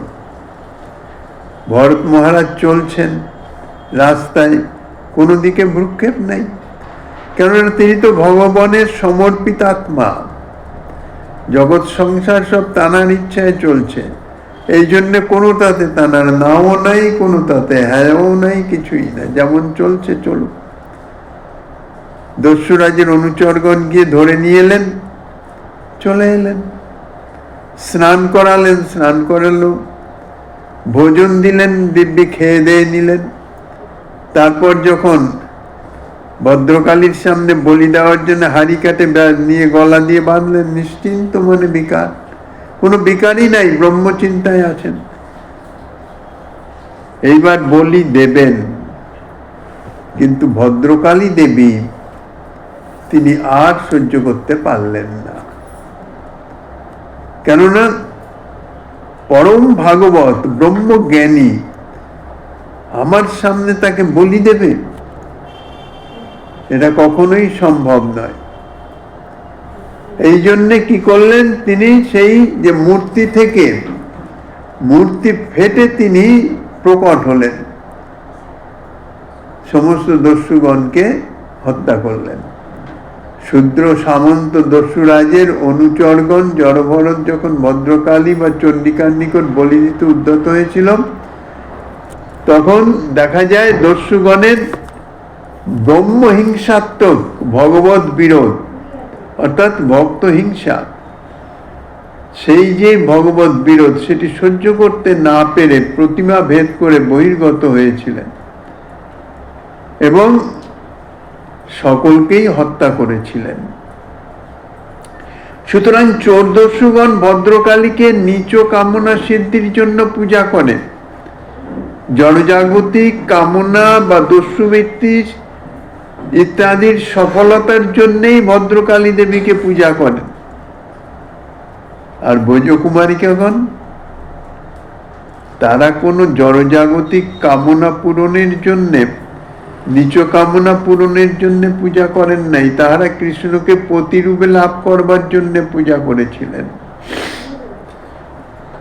ভরত মহারাজ চলছেন রাস্তায়, কোনো দিকে ভ্রুক্ষেপ নাই, কেননা তিনি তো ভগবানের সমর্পিত আত্মা। জগৎ সংসার সব তানার ইচ্ছায় চলছে, এই জন্য কোনো তাতে তানার নাও নাই, কোনো তাতে হ্যাঁও নাই, কিছুই নাই, যেমন চলছে চলুক। দস্যুরাজের অনুচরগণ গিয়ে ধরে নিয়ে এলেন, চলে এলেন, স্নান করালেন, স্নান করালো, ভোজন দিলেন, দিব্যি খেয়ে দিয়ে নিলেন। তারপর যখন ভদ্রকালীর সামনে বলি দেওয়ার জন্য হাড়ি কাটে নিয়ে গলা দিয়ে বাঁধলেন, নিশ্চিন্ত মনে বিকার, কোনো বিকারই নাই, ব্রহ্মচিন্তায় আছেন। এইবার বলি দেবেন, কিন্তু ভদ্রকালী দেবী তিনি আর সহ্য করতে পারলেন না, কেননা পরম ভাগবত ব্রহ্মজ্ঞানী আমার সামনে তাকে বলি দেবে, এটা কখনোই সম্ভব নয়। এই জন্যে কি করলেন তিনি, সেই যে মূর্তি থেকে মূর্তি ফেটে তিনি প্রকট হলেন, সমস্ত দস্যুগণকে হত্যা করলেন। শূদ্র সামন্ত দস্যুরাজের অনুচরগণ জড়ভরত যখন ভদ্রকালী বা চণ্ডিকার নিকট বলি দিতে উদ্যত হয়েছিল, তখন দেখা যায় দস্যুগণের ব্রহ্মহিংসাত্মক ভগবত বিরোধ, অর্থাৎ ভক্ত হিংসা, সেই যে ভগবত বিরোধ সেটি সহ্য করতে না পেরে প্রতিমা ভেদ করে বহির্গত হয়েছিলেন এবং সকলকেই হত্যা করেছিলেন। সুতরাং চোর দস্যুগণ ভদ্রকালীকে নীচ কামনা সিদ্ধির জন্য পূজা করে, জনজাগতিক কামনা বা দস্যুবৃত্তি ইত্যাদির সফলতার জন্যই ভদ্রকালী দেবীকে পূজা করেন। আর ব্রজকুমারিকাগণ তারা কোনো জড়জাগতিক কামনা পূরণের জন্যে, নিচ কামনা পূরণের জন্য পূজা করেন নাই, তাহারা কৃষ্ণকে পতিরূপে লাভ করবার জন্য পূজা করেছিলেন।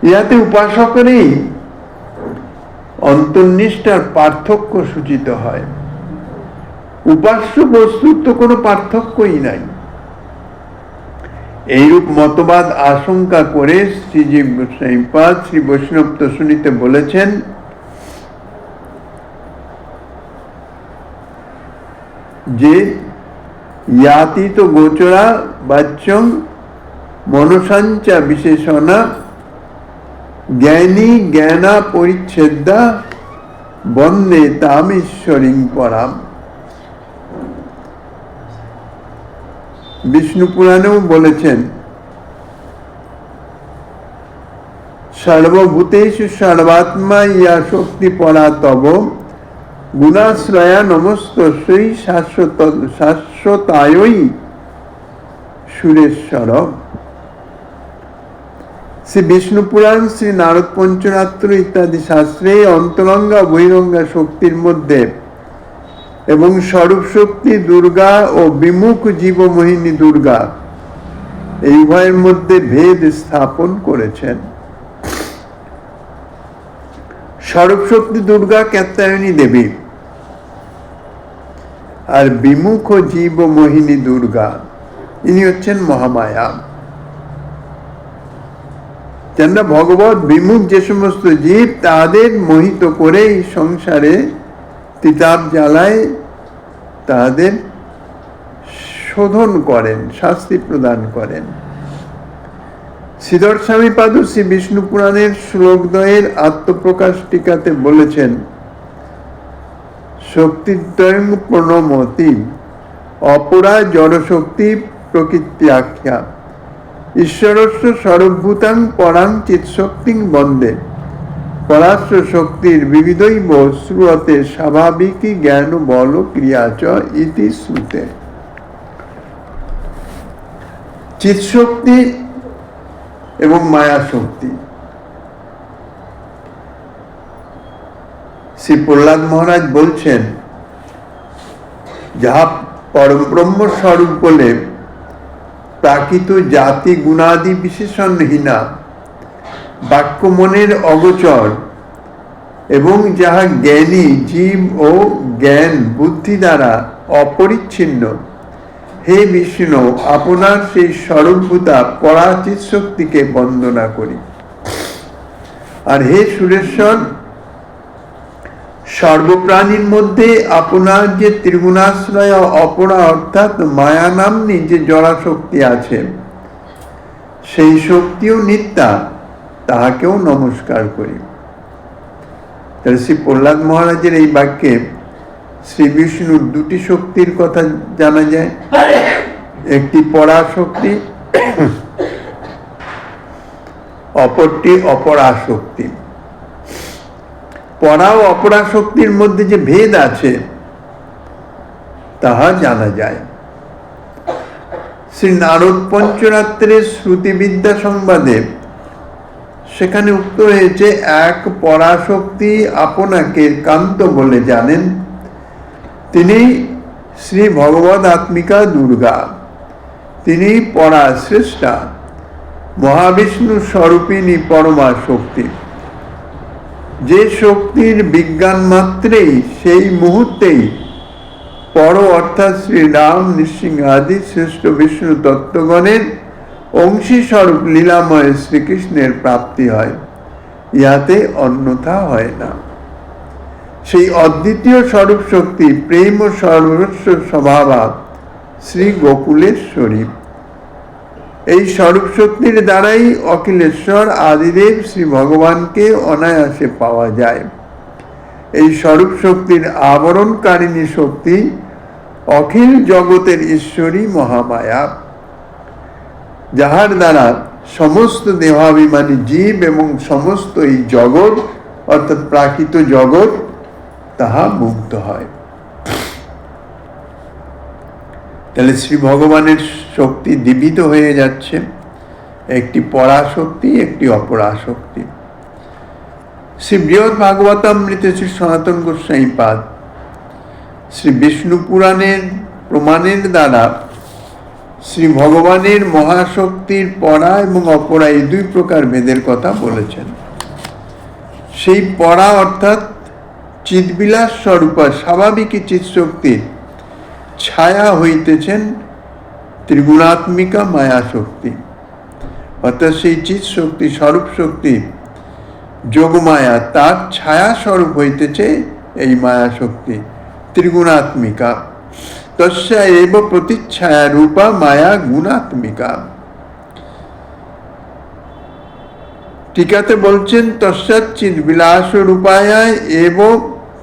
ইহাতে উপাসকেরই অন্তর্নিষ্ঠার পার্থক্য সূচিত হয়, উপাস্য বস্তুর তো কোনো পার্থক্যই নাই। এইরূপ মতবাদ আশঙ্কা করে শ্রীজীব গোস্বামীপাদ শ্রী বৈষ্ণব তসুনিতে বলেছেন, যে ইয়াতি তো গোচরা বাচ্চং মনসাঞ্চা বিশেষণা জ্ঞানী জ্ঞানা পরিচ্ছেদা বন্দে তামেশ্বরী পরাম। বিষ্ণু পুরাণেও বলেছেন সর্বভূতেষু সর্বাত্মা ইয়া শক্তি পরা তব গুণাশ্রয়া নমস্তস্যৈ শাশ্বতায়ৈ সুরেশ্বর। শ্রী বিষ্ণু পুরাণ, শ্রী নারদ পঞ্চরাত্র ইত্যাদি শাস্ত্রে অন্তরঙ্গা বহিরঙ্গা শক্তির মধ্যে এবং স্বরূপ শক্তি দুর্গা ও বিমুখ জীবমোহিনী দুর্গা এই উভয়ের মধ্যে ভেদ স্থাপন করেছেন। স্বরূপ শক্তি দুর্গা কাত্যায়নী দেবী আর বিমুখ জীবমোহিনী দুর্গা ইনি হচ্ছেন মহামায়া। কেননা ভগবত বিমুখ যে সমস্ত জীব তাদের মোহিত করে এই সংসারে তিতাব জ্বালায় তাদের শোধন করেন, শাস্তি প্রদান করেন। শ্রীধর স্বামী পাদ শ্রী বিষ্ণু পুরাণের শ্লোকদ্বয়ের আত্মপ্রকাশ টিকাতে বলেছেন শক্তিদ্বয়ং প্রণমতি অপরা জড়শক্তি প্রকৃত্যাখ্যা ঈশ্বরস্য সর্বভূতাং পরাং চিৎশক্তিং বন্দে পরাস্য শক্তির বিবিধৈব শ্রুয়তে স্বাভাবিকী জ্ঞান বল ক্রিয়া চ ইতি শ্রুতে। চিৎশক্তি এবং মায়া শক্তি, শ্রী প্রহ্লাদ মহারাজ বলছেন যাহা পরব্রহ্ম স্বরূপ বলে প্রাকৃত জাতি গুণাদি বিশেষণহীনা বাক্য মনের অগোচর এবং যাহা জ্ঞানী জীব ও জ্ঞান বুদ্ধি দ্বারা অপরিচ্ছিন্ন, হে বিষ্ণু আপনার সেই স্বরূপভূতা পরাচিত শক্তিকে বন্দনা করি। আর হে সুরেশ্বর, সর্বপ্রাণীর মধ্যে আপনার যে ত্রিগুণাশ্রয় অপরা অর্থাৎ মায়া নাম্নী যে জড়া শক্তি আছে সেই শক্তিও নিত্যা, তাহাকেও নমস্কার করি। তাহলে শ্রী প্রহ্লাদ মহারাজের এই বাক্যে শ্রী বিষ্ণুর দুটি শক্তির কথা জানা যায়, একটি পরাশক্তি, অপরটি অপরাশক্তি। পরা ও অপরাশক্তির মধ্যে যে ভেদ আছে তাহা জানা যায়। শ্রী নারদ পঞ্চরাত্রের শ্রুতিবিদ্যা সংবাদে সেখানে উক্ত হয়েছে এক পরাশক্তি আপনাকে কান্ত বলে জানেন, তিনি শ্রী ভগবদ আত্মিকা দুর্গা, তিনি পরাশ্রেষ্ঠা মহাবিষ্ণু স্বরূপিণী পরমা শক্তি। যে শক্তির বিজ্ঞান মাত্রেই সেই মুহূর্তেই পর অর্থাৎ শ্রীরাম নৃসিংহ আদি শ্রেষ্ঠ বিষ্ণু তত্ত্বগণের অংশী স্বরূপ লীলাময় শ্রীকৃষ্ণের প্রাপ্তি হয়, ইহাতে অন্যথা হয় না। সেই অদ্বিতীয় স্বরূপ শক্তি প্রেম ও সর্বস্ব স্বভাবা শ্রী গোকুলেশ্বরী। এই স্বরূপ শক্তির দ্বারাই অখিলেশ্বর আদিদেব শ্রী ভগবানকে অনায়াসে পাওয়া যায়। এই স্বরূপ শক্তির আবরণকারিণী শক্তি অখিল জগতের ঈশ্বরী মহামায়া, যাহার দ্বারা সমস্ত দেহাভিমানী জীব এবং সমস্ত এই জগৎ অর্থাৎ প্রাকৃত জগৎ তাহা মুক্ত হয়। তাহলে শ্রী ভগবানের শক্তি দ্বিবিধ হয়ে যাচ্ছে, একটি পরাশক্তি একটি অপরাশক্তি। শ্রী বৃহৎ ভাগবতামৃতে শ্রী সনাতন গোস্বামী পাদ শ্রী বিষ্ণু পুরাণের প্রমাণের দ্বারা শ্রী ভগবানের মহাশক্তির পরা এবং অপরা এই দুই প্রকার ভেদের কথা বলেছেন। সেই পরা অর্থাৎ চিৎবিলাস স্বরূপা স্বাভাবিকী চিৎশক্তির ছায়া হইতেছেন ত্রিগুণাত্মিকা মায়া শক্তি, অর্থাৎ সেই চিৎ শক্তি স্বরূপ শক্তি যোগমায়া, তার ছায়া স্বরূপ হইতেছে এই মায়া শক্তি ত্রিগুণাত্মিকা। তস্যা এব প্রতিচ্ছায়া রূপা মায়া গুণাত্মিকা। টিকাতে বলছেন তস্যাচ্চিদ বিলাস রূপায়া এব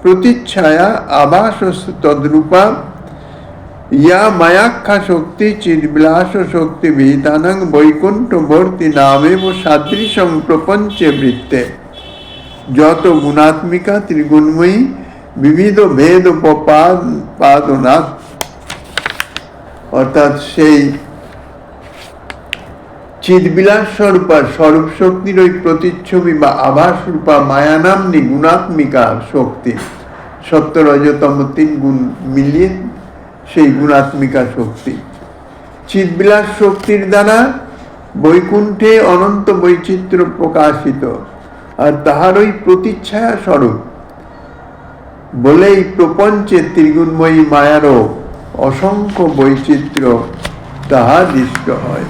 প্রতিচ্ছায়া আভাস তদ্রূপা ইয়া মায়াখ্যা শক্তি চিদ্বিলাস শক্তি বিহিতানং বৈকুণ্ঠবর্তী নামেব সাদৃশং প্রপঞ্চে বৃত্তে। যত গুণাত্মিকা ত্রিগুণময়ী বিবিধ ভেদ পাদনাথ, অর্থাৎ সেই চিদ্বিলাস স্বরূপা স্বরূপ শক্তির ওই প্রতিচ্ছবি বা আভাস রূপা মায়া নাম্নী গুণাত্মিকা শক্তি, সত্য রজতম 3 গুণ মিলিয়ে সেই গুণাত্মিকা শক্তি, চিদ্বিলাস শক্তির দ্বারা বৈকুণ্ঠে অনন্ত বৈচিত্র্য প্রকাশিত, আর তাহার ওই প্রতিচ্ছায়া স্বরূপ বলে এই প্রপঞ্চে ত্রিগুণময়ী মায়ারও অসংখ্য বৈচিত্র্য তাহা দৃষ্ট হয়।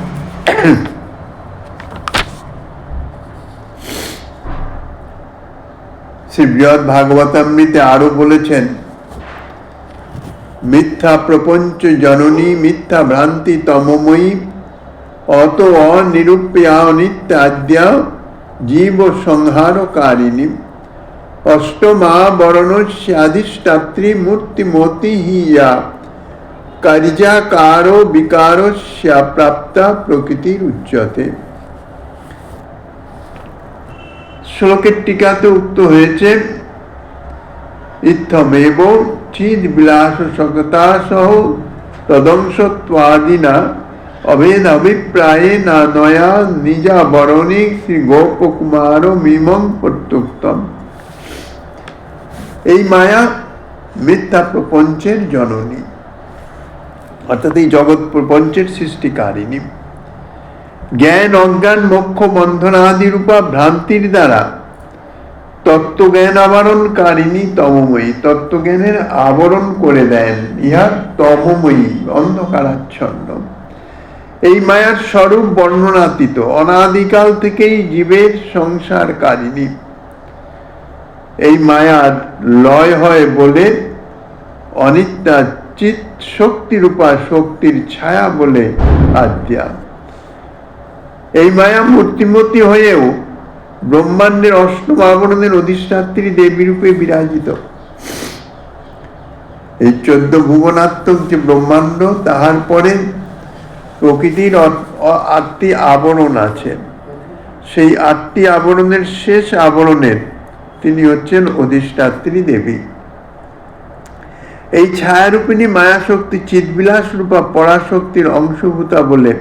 শ্রী বৃহৎ ভাগবতামৃতে আরো বলেছেন, মিথ্যা প্রপঞ্চ জননী মিথ্যা ভ্রান্তি তমময়ী অত অনিরূপ্যা অনিত্যাদ্যা জীব সংহারকারিণী অষ্টমা বরণস্যাধিষ্ঠাত্রী মূর্তিমতি হিয়া কার্যাকারো বিকারস্যা প্রাপ্তা প্রকৃতির উচ্যতে। শ্লোকের টিকাতে উক্ত হয়েছে, ইত্থমেব চিদ বিলাস সকতা সহ তদংশত্বাদিনা অভেদ অভিপ্রায়ে না নয়া নিজা বরণী শ্রী গোপকুমার মিমং প্রত্যুক্তম। এই মায়া মিথ্যা প্রপঞ্চের জননী, অর্থাৎ এই জগৎ প্রপঞ্চের সৃষ্টিকারিণী। জ্ঞান অজ্ঞান মোক্ষ বন্ধনাদি রূপা ভ্রান্তির দ্বারা তত্ত্বজ্ঞান আবরণকারিণী তমময়ী, তত্ত্বজ্ঞানের আবরণ করে দেন, ইহা তমময়ী অন্ধকারাচ্ছন্ন। এই মায়ার স্বরূপ বর্ণনাতীত, অনাদিকাল থেকেই জীবের সংসারকারিণী। এই মায়ার লয় হয় বলে অনিত্যা চিৎ শক্তিরূপা শক্তির ছায়া বলে আদ্যা। এই মায়া মূর্তিমতী হয়েও ব্রহ্মাণ্ডের অষ্টম আবরণের অধিষ্ঠাত্রী দেবী রূপে বিরাজিত। এই 14 ভুবনাত্মক যে ব্রহ্মাণ্ড, তাহার পরে প্রকৃতির 8টি আবরণ আছে। সেই 8টি আবরণের শেষ আবরণের তিনি হচ্ছেন অধিষ্ঠাত্রী দেবী। এই ছায়ারূপিণী মায়াশক্তি চিদ্বিলাস রূপা পরাশক্তির অংশভূতা বলে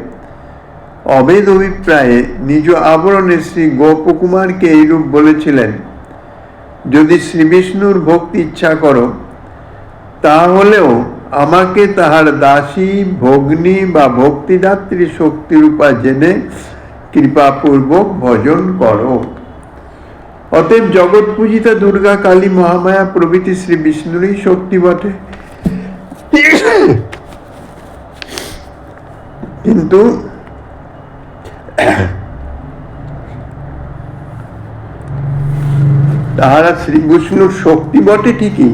অভেদ অভিপ্রায়ে নিজ আবরণে শ্রী গোপকুমারকে এইরূপ বলেছিলেন, যদি শ্রী বিষ্ণুর ভক্তি ইচ্ছা করো তাহলেও আমাকে তাহার দাসী ভগ্নী বা ভক্তিদাত্রী শক্তিরূপা জেনে কৃপাপূর্বক ভজন করো। অতএব জগৎ পূজিতা দুর্গা কালী মহামায়া প্রভৃতি শ্রী বিষ্ণুরই শক্তি বটে, কিন্তু তাহারা শ্রী বিষ্ণুর শক্তি বটে ঠিকই,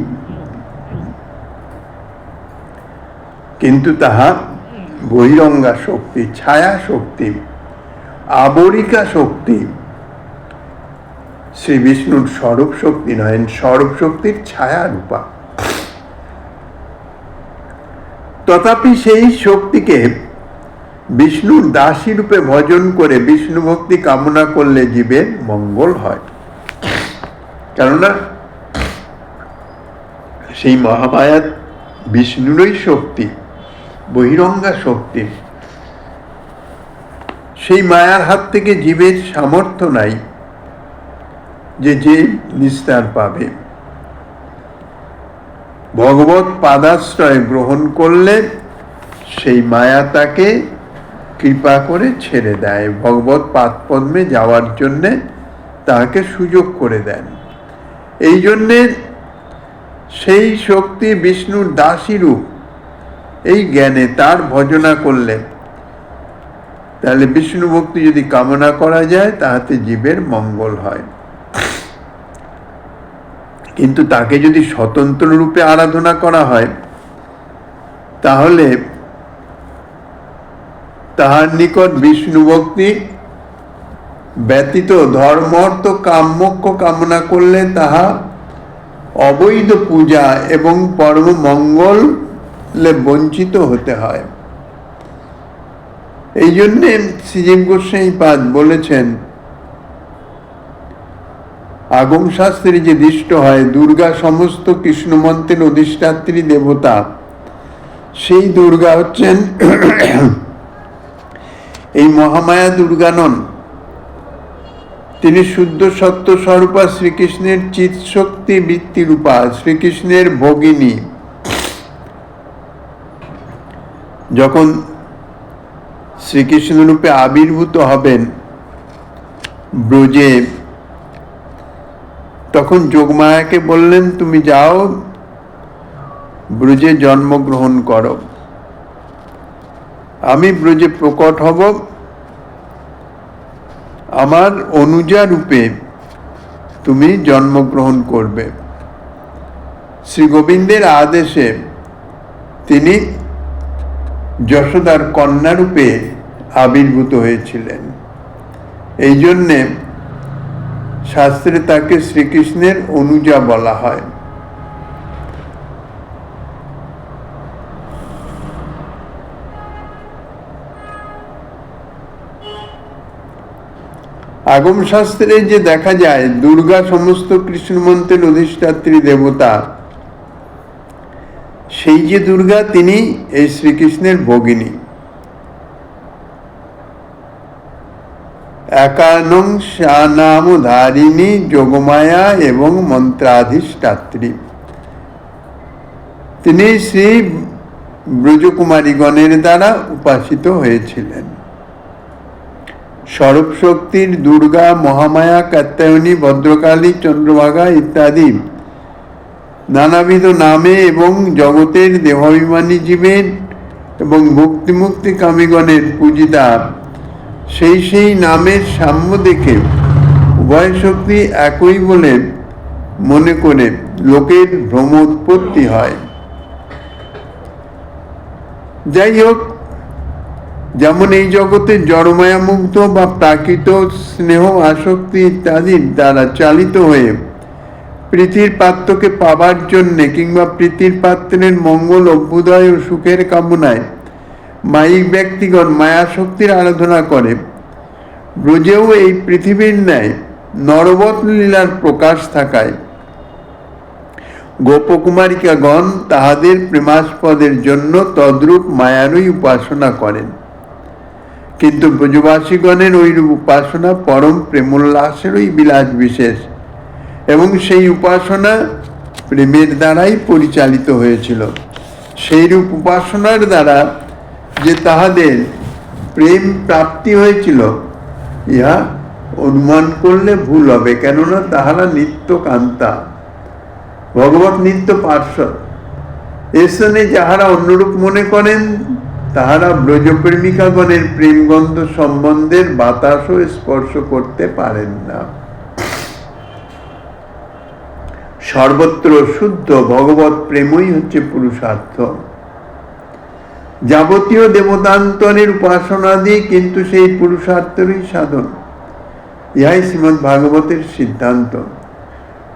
কিন্তু তাহা বহিরঙ্গা শক্তি, ছায়া শক্তি, আবরিকা শক্তি, শ্রী বিষ্ণুর স্বরূপ শক্তি নয়, স্বরূপ শক্তির ছায়া রূপা। তথাপি সেই শক্তিকে বিষ্ণুর দাসী রূপে ভজন করে বিষ্ণু ভক্তি কামনা করলে জীবের মঙ্গল হয়। কেননা সেই মহামায়া বিষ্ণুরই শক্তি, বহিরঙ্গা শক্তি। সেই মায়ার হাত থেকে জীবের সামর্থ্য নাই যে নিস্তার পাবে। ভগবত পাদাশ্রয় গ্রহণ করলে সেই মায়া তাকে কৃপা করে ছেড়ে দেয়, ভগবত পাদপদ্মে যাওয়ার জন্যে তাকে সুযোগ করে দেন। এই জন্যে সেই শক্তি বিষ্ণুর দাসী রূপ, এই জ্ঞানে তার ভজনা করলে, তাহলে বিষ্ণু ভক্তি যদি কামনা করা যায় তাহাতে জীবের মঙ্গল হয়। কিন্তু তাকে যদি স্বতন্ত্র রূপে আরাধনা করা হয় তাহলে তাহার নিকট বিষ্ণু ভক্তি ব্যতীত ধর্মার্থ কাম্যক্ষ কামনা করলে তাহা অবৈধ পূজা এবং পরম মঙ্গলে বঞ্চিত হতে হয়। এই জন্যে শ্রীজীব গোস্বামী পাদ বলেছেন, আগম শাস্ত্রে যে দৃষ্ট হয় দুর্গা সমস্ত কৃষ্ণ মন্ত্রের অধিষ্ঠাত্রী দেবতা, সেই দুর্গা হচ্ছেন এই মহামায়া দুর্গা নন, তিনি শুদ্ধ সত্য স্বরূপা শ্রীকৃষ্ণের চিৎ শক্তি বৃত্তি রূপা শ্রীকৃষ্ণের ভগিনী। যখন শ্রীকৃষ্ণ রূপে আবির্ভূত হবেন ব্রজে, তখন যোগমায়াকে বললেন, তুমি যাও ব্রজে জন্মগ্রহণ করো, আমি ব্রজে প্রকট হব, আমার অনুজা রূপে তুমি জন্মগ্রহণ করবে। শ্রী গোবিন্দের আদেশে তিনি যশোদার কন্যা রূপে আবির্ভূত হয়েছিলেন। এই জন্যে শাস্ত্রে তাকে শ্রীকৃষ্ণের অনুজা বলা হয়। আগম শাস্ত্রে যে দেখা যায় দুর্গা সমস্ত কৃষ্ণ মন্ত্রের অধিষ্ঠাত্রী দেবতা, সেই যে দুর্গা তিনি এই শ্রীকৃষ্ণের ভগিনী। একানং নাম ধারিণী যোগমায়া এবং মন্ত্রাধিষ্ঠাত্রী, তিনি শ্রী ব্রজকুমারীগণের দ্বারা উপাসিত হয়েছিলেন। স্বরূপ শক্তির দুর্গা, মহামায়া, কাত্যায়নী, ভদ্রকালী, চন্দ্রভাগা ইত্যাদি নানাবিধ নামে এবং জগতের দেহাভিমানী জীবের এবং ভক্তিমুক্তি কামীগণের পূজিতা, সেই সেই নামের সাম্য দেখে উভয় শক্তি একই বলে মনে করে লোকের ভ্রম উৎপত্তি হয়। যাই হোক, যেমন এই জগতে জড়মায়া মুগ্ধ বা প্রাকৃত স্নেহ আসক্তি ইত্যাদির দ্বারা চালিত হয়ে প্রীতির পাত্রকে পাবার জন্যে কিংবা প্রীতির পাত্রের মঙ্গল, অভ্যুদয় ও সুখের কামনায় মায়িক ব্যক্তিগণ মায়াশক্তির আরাধনা করে, ব্রজেও এই পৃথিবীর ন্যায় নরবৎ লীলার প্রকাশ থাকায় গোপকুমারিকাগণ তাহাদের প্রেমাস্পদের জন্য তদ্রূপ মায়ারই উপাসনা করেন। কিন্তু ব্রজবাসীগণের ওইরূপ উপাসনা পরম প্রেমোল্লাসেরই বিলাস বিশেষ, এবং সেই উপাসনা প্রেমের দ্বারাই পরিচালিত হয়েছিল। সেইরূপ উপাসনার দ্বারা যে তাহাদের প্রেম প্রাপ্তি হয়েছিল, ইহা অনুমান করলে ভুল হবে, কেননা তাহারা নিত্য কান্তা, ভগবত নিত্য পার্শ্বদ। এসনে যাহারা অন্যরূপ মনে করেন, তাহারা ব্রজপ্রেমিকাগণের প্রেমগন্ধ সম্বন্ধের বাতাসও স্পর্শ করতে পারেন না। সর্বত্র শুদ্ধ ভগবত প্রেমই হচ্ছে পুরুষার্থ। যাবতীয় দেবতান্তরের উপাসনাদি কিন্তু সেই পুরুষার্থেরই সাধন, ইহাই শ্রীমদ্ ভাগবতের সিদ্ধান্ত।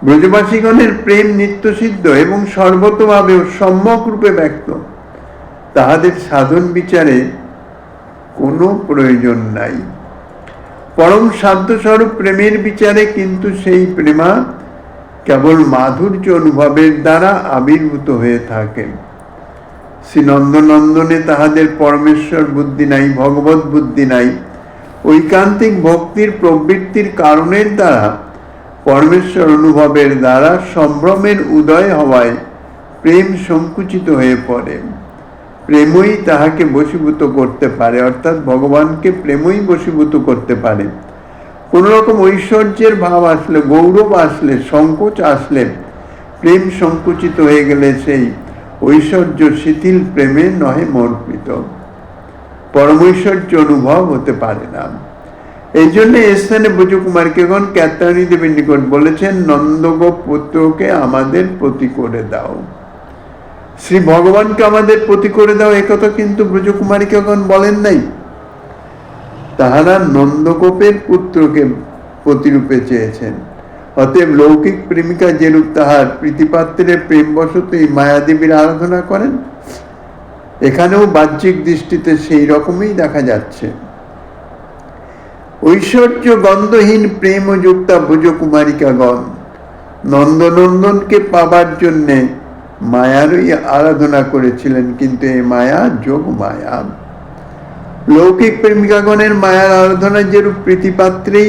ব্রজবাসীগণের প্রেম নিত্য সিদ্ধ এবং সর্বতভাবে সম্যক রূপে ব্যক্ত, তাহাদের সাধন বিচারে কোনো প্রয়োজন নাই। পরম সাধ্যস্বরূপ প্রেমের বিচারে কিন্তু সেই প্রেমা কেবল মাধুর্য অনুভবের দ্বারা আবির্ভূত হয়ে থাকেন। শ্রী নন্দনন্দনে তাহাদের পরমেশ্বর বুদ্ধি নাই, ভগবত বুদ্ধি নাই। ঐকান্তিক ভক্তির প্রবৃত্তির কারণের দ্বারা পরমেশ্বর অনুভবের দ্বারা সম্ভ্রমের উদয় হওয়ায় প্রেম সংকুচিত হয়ে পড়ে। প্রেমই তাহাকে বশীভূত করতে পারে, অর্থাৎ ভগবানকে প্রেমই বশীভূত করতে পারে। কোন রকম ঐশ্বর্যের ভাব আসলে, গৌরব আসলে, সংকোচ আসলে, প্রেম সংকুচিত হয়ে গেলে সেই ঐশ্বর্য শিথিল প্রেমে নহে মর্পিত, পরমৈশ্বর্য অনুভব হতে পারে না। এই জন্য স্থানে ব্রজকুমারীগণ কাত্যায়নী দেবীর নিকট বলেছেন, নন্দগোপ পুত্রকে আমাদের প্রতি করে দাও। শ্রী ভগবানকে আমাদের পতি করে দাও, একথা কিন্তু ব্রজকুমারীগণ বলেন নাই। তাহারা নন্দগোপের পুত্রকে পতিরূপে চেয়েছেন। অতএব লৌকিক প্রেমিকা যেরূপ তাহার প্রীতিপাত্রের প্রেমবশতই মায়াদেবীর আরাধনা করেন, এখানেও বাহ্যিক দৃষ্টিতে সেই রকমই দেখা যাচ্ছে। ঐশ্বর্য গন্ধহীন প্রেম যুক্তা ব্রজকুমারিকাগণ নন্দনন্দনকে পাবার জন্যে মায়ারই আরাধনা করেছিলেন, কিন্তু এই মায়া যোগ মায়া। লৌকিক প্রেমিকাগণের মায়ার আরাধনা যেরূপ প্রীতিপাত্রেই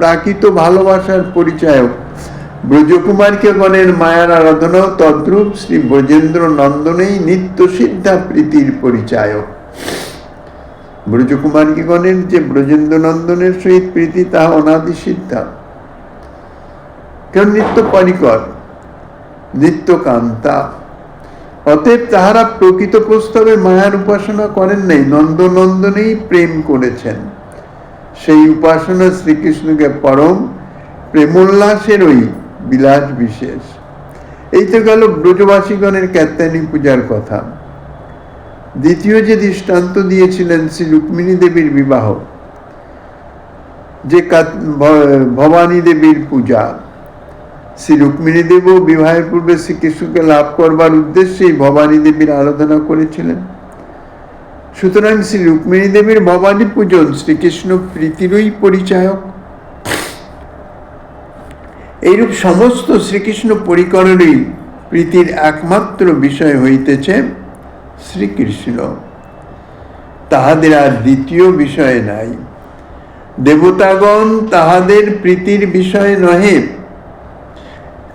প্রাকৃত ভালোবাসার পরিচায়ক, ব্রজকুমারীগণের মায়ার আরাধনাও তদ্রূপ শ্রী ব্রজেন্দ্র নন্দনেই নিত্য সিদ্ধা প্রীতির পরিচায়ক। ব্রজকুমারীগণের যে ব্রজেন্দ্র নন্দনের সহিত প্রীতি, তাহা অনাদি সিদ্ধা, কেন নিত্য পরিকর, নিত্য কান্তা। অতএব তাহারা প্রকৃত প্রস্তাবে মায়ার উপাসনা করেন নাই, নন্দনন্দনেই প্রেম করেছেন। সেই উপাসনা শ্রীকৃষ্ণকে পরম প্রেমোল্লাসেরই বিলাস বিশেষ। এই তো গেল ব্রজবাসীগণের কাত্যায়নী পূজার কথা। দ্বিতীয় যে দৃষ্টান্ত দিয়েছিলেন শ্রী রুক্মিণী দেবীর বিবাহ, যে ভবানী দেবীর পূজা। শ্রী রুক্মিণী দেবও বিবাহের পূর্বে শ্রীকৃষ্ণকে লাভ করবার উদ্দেশ্যে ভবানী দেবীর আরাধনা করেছিলেন। সুতরাং শ্রী রুক্মিণী দেবীর ভবানী পূজন শ্রীকৃষ্ণ প্রীতিরই পরিচায়ক। এইরূপ সমস্ত শ্রীকৃষ্ণ পরিকরেরই প্রীতির একমাত্র বিষয় হইতেছে শ্রীকৃষ্ণ, তাহাদের আর দ্বিতীয় বিষয় নাই। দেবতাগণ তাহাদের প্রীতির বিষয় নহে,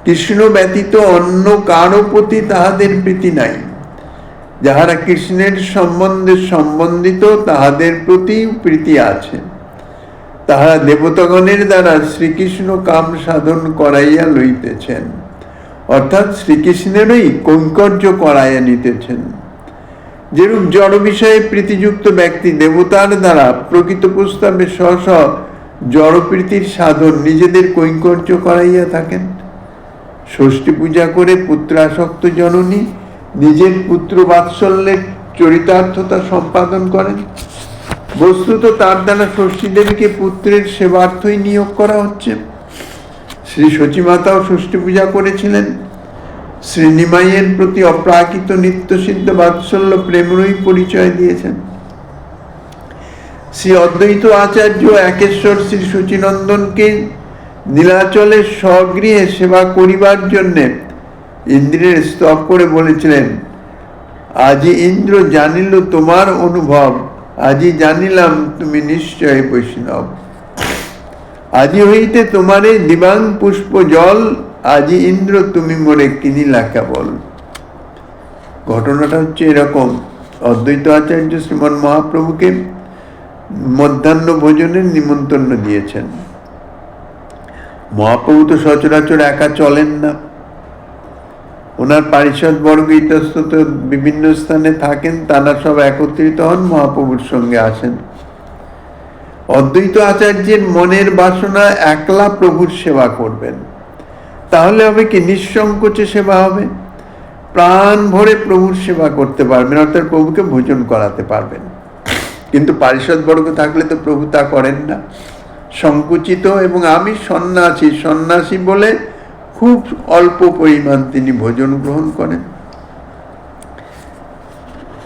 কৃষ্ণ ব্যতীত অন্য কারো প্রতি তাহাদের প্রীতি নাই। যাহারা কৃষ্ণের সম্বন্ধে সম্বন্ধিত, তাহাদের প্রতি প্রীতি আছে। তাহারা দেবতাগণের দ্বারা শ্রীকৃষ্ণ কাম সাধন করাইয়া লইতেছেন, অর্থাৎ শ্রীকৃষ্ণেরই কৈঙ্কর্য করাইয়া নিতেছেন। যেরূপ জড় বিষয়ে প্রীতিযুক্ত ব্যক্তি দেবতার দ্বারা প্রকৃত প্রস্তাবে স্ব জড় প্রীতির সাধন নিজেদের কৈঙ্কর্য করাইয়া থাকেন। ষষ্ঠী পূজা করে পুত্রাসক্ত জননী নিজের পুত্র বাৎসল্যের চরিতার্থতা সম্পাদন করেন। বস্তুত তার দ্বারা ষষ্ঠী দেবীকে পুত্রের সেবার্থই নিয়োগ করা হচ্ছে। শ্রী সচিমাতাও ষষ্ঠী পূজা করেছিলেন। শ্রীনিমাইয়ের প্রতি অপ্রাকৃত নিত্যসিদ্ধ বাৎসল্য প্রেমেরই পরিচয় দিয়েছেন। শ্রী অদ্বৈত আচার্য একেশ্বর শ্রী সচিনন্দনকে নীলাচলের স্বগৃহে সেবা করিবার জন্যে ইন্দ্রের স্তব করে বলেছিলেন, আজি ইন্দ্র জানিল তোমার অনুভব, আজি জানিলাম তুমি নিশ্চয় বৈষ্ণব। আজি হইতে তোমারে দিবাং পুষ্প জল, আজি ইন্দ্র তুমি মোরে কিনিলা কেবল। ঘটনাটা হচ্ছে এরকম, অদ্বৈত আচার্য শ্রীমন মহাপ্রভুকে মধ্যাহ্ন ভোজনের নিমন্ত্রণ দিয়েছেন। মহাপ্রভু তো সচরাচর একা চলেন না, ওনার পারিষদ বর্গ ইতস্তত বিভিন্ন স্থানে থাকেন, তারা সব একত্রিত হন, মহাপ্রভুর সঙ্গে আসেন। অদ্বৈত আচার্যের মনের বাসনা একলা প্রভুর সেবা করবেন, তাহলে হবে কি নিঃসংকোচে সেবা হবে, প্রাণ ভরে প্রভুর সেবা করতে পারবেন, অর্থাৎ প্রভুকে ভোজন করাতে পারবেন। কিন্তু পারিষদ বর্গ থাকলে তো প্রভু তা করেন না, সংকুচিত, এবং আমি সন্ন্যাসী বলে খুব অল্প পরিমাণ তিনি ভোজন গ্রহণ করেন।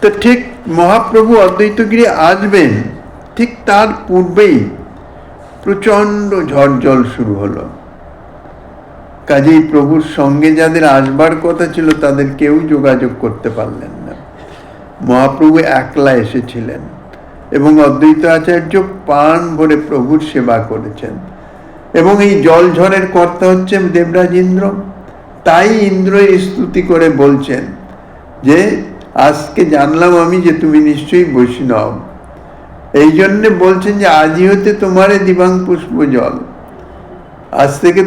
তো ঠিক মহাপ্রভু অদ্বৈতগিরি আসবেন, ঠিক তার পূর্বেই প্রচন্ড ঝড় জল শুরু হলো। কাজেই প্রভুর সঙ্গে যাদের আসবার কথা ছিল তাদের কেউ যোগাযোগ করতে পারলেন না। মহাপ্রভু একলা এসেছিলেন এবং অদ্বৈত আচার্য প্রাণ ভরে প্রভুর সেবা করেছেন। এবং এই জল ঝড়ের কর্তা হচ্ছে দেবরাজ ইন্দ্র। তাই ইন্দ্রের স্তুতি করে বলছেন যে আজকে জানলাম আমি যে তুমি নিশ্চয়ই বৈষ্ণব। এই জন্যে বলছেন যে আজি হতে তোমারে দিবাং পুষ্প জল, আজ থেকে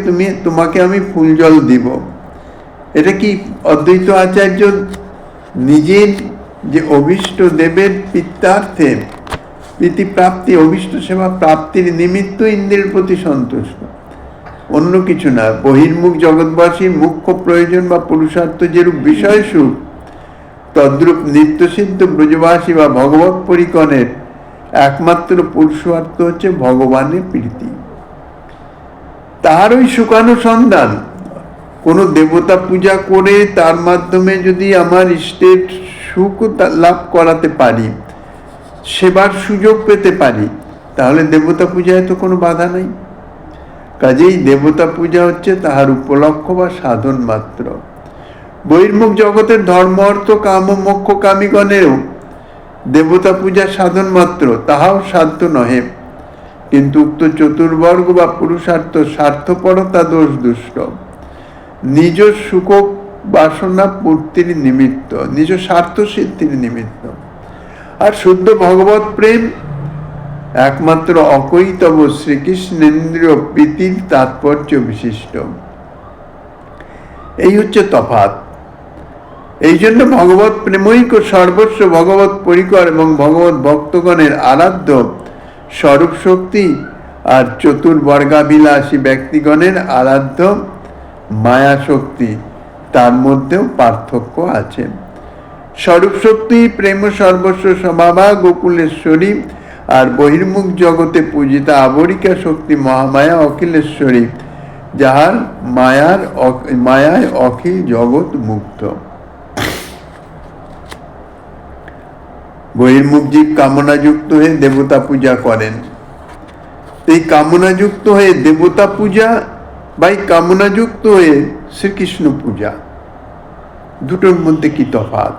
তোমাকে আমি ফুল জল দিব। এটা কি অদ্বৈত আচার্য নিজের যে অভীষ্ট দেবের পিত্তার্থে প্রীতি প্রাপ্তি, অভীষ্ট সেবা প্রাপ্তির নিমিত্ত ইন্দ্রের প্রতি সন্তুষ্ট, অন্য কিছু না। বহির্মুখ জগৎবাসীর মুখ্য প্রয়োজন বা পুরুষার্থ যেরূপ বিষয় সুখ, তদ্রূপ নিত্যসিদ্ধ ব্রজবাসী বা ভগবত পরিকনের একমাত্র পুরুষার্থ হচ্ছে ভগবানের প্রীতি, তাহারই সুখানুসন্ধান। কোন দেবতা পূজা করে তার মাধ্যমে যদি আমার ইষ্টের সুখ লাভ করাতে পারি, সেবার সুযোগ পেতে পারি, তাহলে দেবতা পূজায় তো কোনো বাধা নাই। কাজেই দেবতা পূজা হচ্ছে তাহার উপলক্ষ বা সাধন মাত্র। বহির্মুখ জগতের ধর্ম অর্থ কাম ও মোক্ষ কামীগণেরও দেবতা পূজা সাধন মাত্র, তাহাও সাধ্য নহে। কিন্তু উক্ত চতুর্বর্গ বা পুরুষার্থ স্বার্থপরতা দোষ দুষ্ট, নিজ সুখ বাসনা পূর্তির নিমিত্ত, নিজ স্বার্থ সিদ্ধির নিমিত্ত। আর শুদ্ধ ভগবত প্রেম একমাত্র অকৈতব শ্রীকৃষ্ণেন্দ্রীয় প্রীতির তাৎপর্য বিশিষ্ট। এই হচ্ছে তফাৎ। এই জন্য ভগবত প্রেমৈক সর্বস্ব ভগবত পরিকর এবং ভগবত ভক্তগণের আরাধ্য স্বরূপ শক্তি আর চতুর্বর্গাবিলাসী ব্যক্তিগণের আরাধ্য মায়া শক্তি, তার মধ্যেও পার্থক্য আছে। স্বরূপ শক্তি প্রেম সর্বস্ব স্বভাবা গোকুলেশ্বরী, আর বহির্মুখ জগতে পূজিতা আবরিকা শক্তি মহামায়া অখিলেশ্বরী, যাহার মায়ায় অখিল জগৎ মুক্ত। বহির্মুখ জীব কামনাযুক্ত হয়ে দেবতা পূজা করেন। এই কামনাযুক্ত হয়ে দেবতা পূজা বা কামনাযুক্ত হয়ে শ্রীকৃষ্ণ পূজা, দুটোর মধ্যে কি তফাৎ?